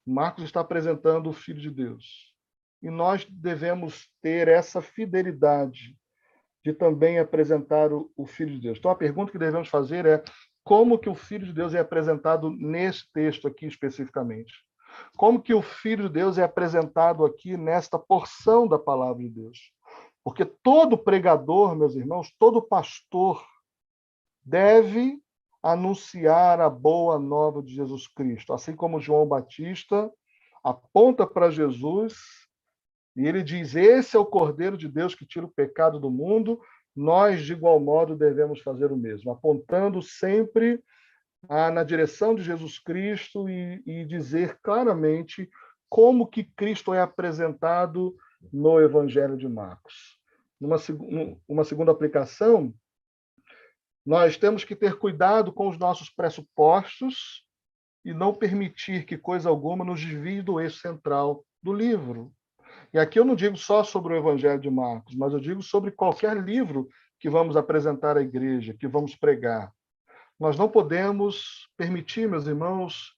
Marcos está apresentando o Filho de Deus. E nós devemos ter essa fidelidade de também apresentar o Filho de Deus. Então, a pergunta que devemos fazer é como que o Filho de Deus é apresentado nesse texto aqui especificamente? Como que o Filho de Deus é apresentado aqui nesta porção da palavra de Deus? Porque todo pregador, meus irmãos, todo pastor deve anunciar a boa nova de Jesus Cristo. Assim como João Batista aponta para Jesus e ele diz: esse é o Cordeiro de Deus que tira o pecado do mundo. Nós, de igual modo, devemos fazer o mesmo, apontando sempre na direção de Jesus Cristo e dizer claramente como que Cristo é apresentado no Evangelho de Marcos. Uma segunda aplicação, nós temos que ter cuidado com os nossos pressupostos e não permitir que coisa alguma nos desvie do eixo central do livro. E aqui eu não digo só sobre o Evangelho de Marcos, mas eu digo sobre qualquer livro que vamos apresentar à igreja, que vamos pregar. Nós não podemos permitir, meus irmãos,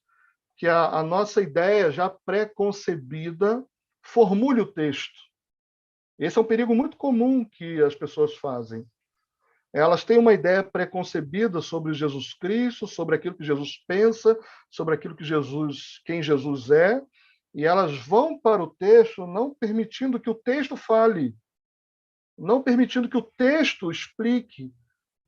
que a nossa ideia já pré-concebida formule o texto. Esse é um perigo muito comum que as pessoas fazem. Elas têm uma ideia pré-concebida sobre Jesus Cristo, sobre aquilo que Jesus pensa, sobre aquilo que quem Jesus é, e elas vão para o texto não permitindo que o texto fale, não permitindo que o texto explique,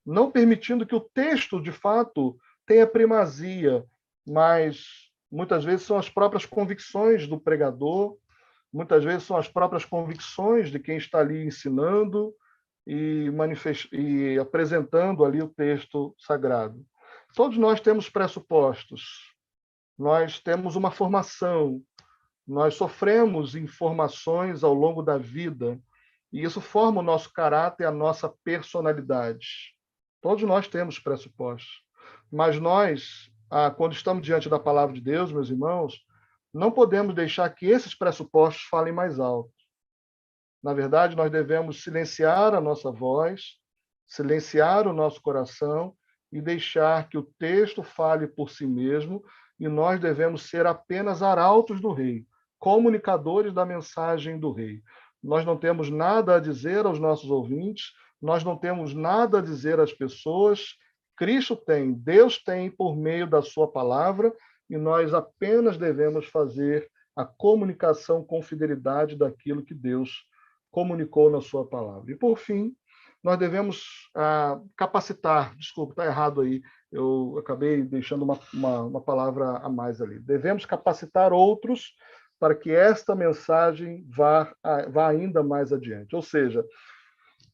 não permitindo que o texto, de fato, tenha primazia, mas muitas vezes são as próprias convicções do pregador, muitas vezes são as próprias convicções de quem está ali ensinando e apresentando ali o texto sagrado. Todos nós temos pressupostos, nós temos uma formação, nós sofremos informações ao longo da vida, e isso forma o nosso caráter, a nossa personalidade. Todos nós temos pressupostos. Mas nós, quando estamos diante da palavra de Deus, meus irmãos, não podemos deixar que esses pressupostos falem mais alto. Na verdade, nós devemos silenciar a nossa voz, silenciar o nosso coração e deixar que o texto fale por si mesmo, e nós devemos ser apenas arautos do rei, comunicadores da mensagem do rei. Nós não temos nada a dizer aos nossos ouvintes, nós não temos nada a dizer às pessoas. Cristo tem, Deus tem por meio da sua palavra, e nós apenas devemos fazer a comunicação com fidelidade daquilo que Deus comunicou na sua palavra. E, por fim, nós devemos capacitar, desculpa, está errado aí, eu acabei deixando uma palavra a mais ali. Devemos capacitar outros para que esta mensagem vá ainda mais adiante. Ou seja,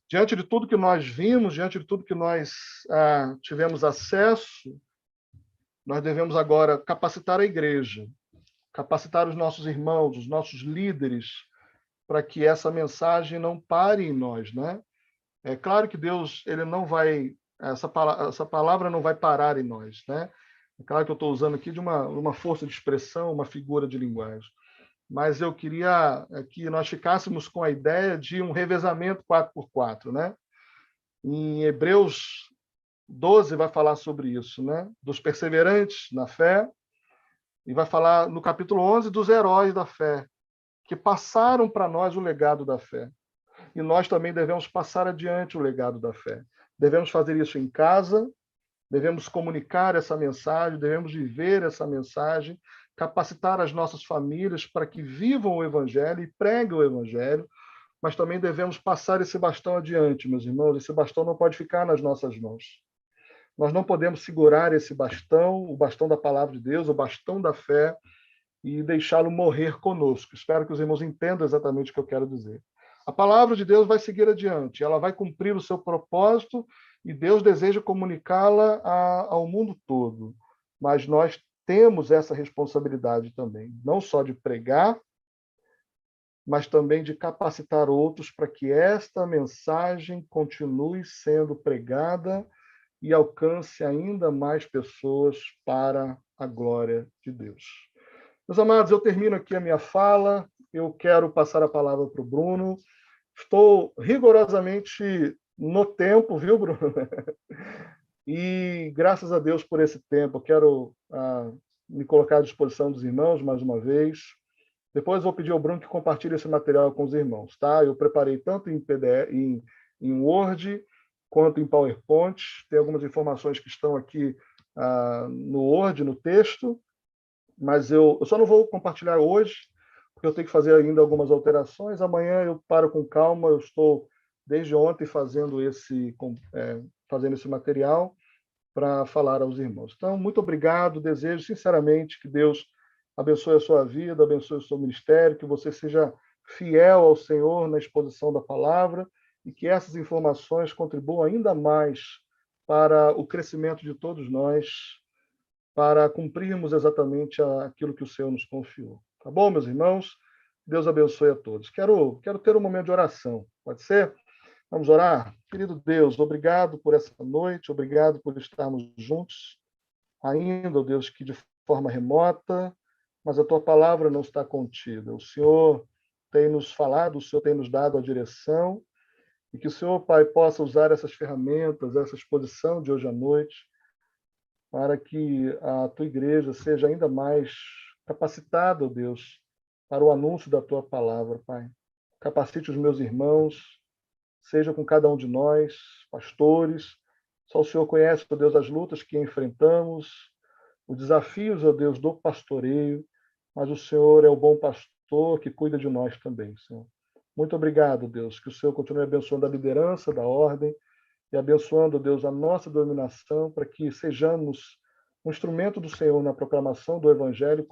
diante de tudo que nós vimos, diante de tudo que nós tivemos acesso, nós devemos agora capacitar a igreja, capacitar os nossos irmãos, os nossos líderes, para que essa mensagem não pare em nós, né? É claro que Deus, ele não vai, essa palavra não vai parar em nós, né? É claro que eu estou usando aqui de uma força de expressão, uma figura de linguagem, mas eu queria que nós ficássemos com a ideia de um revezamento 4x4, né? Em Hebreus 12 vai falar sobre isso, né? Dos perseverantes na fé, e vai falar no capítulo 11 dos heróis da fé, que passaram para nós o legado da fé. E nós também devemos passar adiante o legado da fé. Devemos fazer isso em casa, devemos comunicar essa mensagem, devemos viver essa mensagem, capacitar as nossas famílias para que vivam o Evangelho e preguem o Evangelho, mas também devemos passar esse bastão adiante, meus irmãos. Esse bastão não pode ficar nas nossas mãos. Nós não podemos segurar esse bastão, o bastão da palavra de Deus, o bastão da fé, e deixá-lo morrer conosco. Espero que os irmãos entendam exatamente o que eu quero dizer. A palavra de Deus vai seguir adiante, ela vai cumprir o seu propósito e Deus deseja comunicá-la ao mundo todo. Mas nós temos essa responsabilidade também, não só de pregar, mas também de capacitar outros para que esta mensagem continue sendo pregada e alcance ainda mais pessoas para a glória de Deus. Meus amados, eu termino aqui a minha fala. Eu quero passar a palavra para o Bruno. Estou rigorosamente no tempo, viu, Bruno? E graças a Deus por esse tempo. Eu quero me colocar à disposição dos irmãos mais uma vez. Depois vou pedir ao Bruno que compartilhe esse material com os irmãos, tá? Eu preparei tanto em PDF, em Word, quanto em PowerPoint. Tem algumas informações que estão aqui no Word, no texto, mas eu só não vou compartilhar hoje, porque eu tenho que fazer ainda algumas alterações. Amanhã eu paro com calma, eu estou desde ontem fazendo esse material para falar aos irmãos. Então, muito obrigado, desejo sinceramente que Deus abençoe a sua vida, abençoe o seu ministério, que você seja fiel ao Senhor na exposição da palavra e que essas informações contribuam ainda mais para o crescimento de todos nós, para cumprirmos exatamente aquilo que o Senhor nos confiou. Tá bom, meus irmãos? Deus abençoe a todos. Quero ter um momento de oração. Pode ser? Vamos orar? Querido Deus, obrigado por essa noite, obrigado por estarmos juntos, ainda, ó Deus, que de forma remota, mas a tua palavra não está contida. O Senhor tem nos falado, o Senhor tem nos dado a direção, e que o Senhor, Pai, possa usar essas ferramentas, essa exposição de hoje à noite, para que a tua igreja seja ainda mais capacitada, ó Deus, para o anúncio da tua palavra, Pai. Capacite os meus irmãos, seja com cada um de nós, pastores. Só o Senhor conhece, ó Deus, as lutas que enfrentamos, os desafios, ó Deus, do pastoreio, mas o Senhor é o bom pastor que cuida de nós também, Senhor. Muito obrigado, Deus, que o Senhor continue abençoando a liderança da ordem e abençoando, Deus, a nossa dominação para que sejamos um instrumento do Senhor na proclamação do Evangelho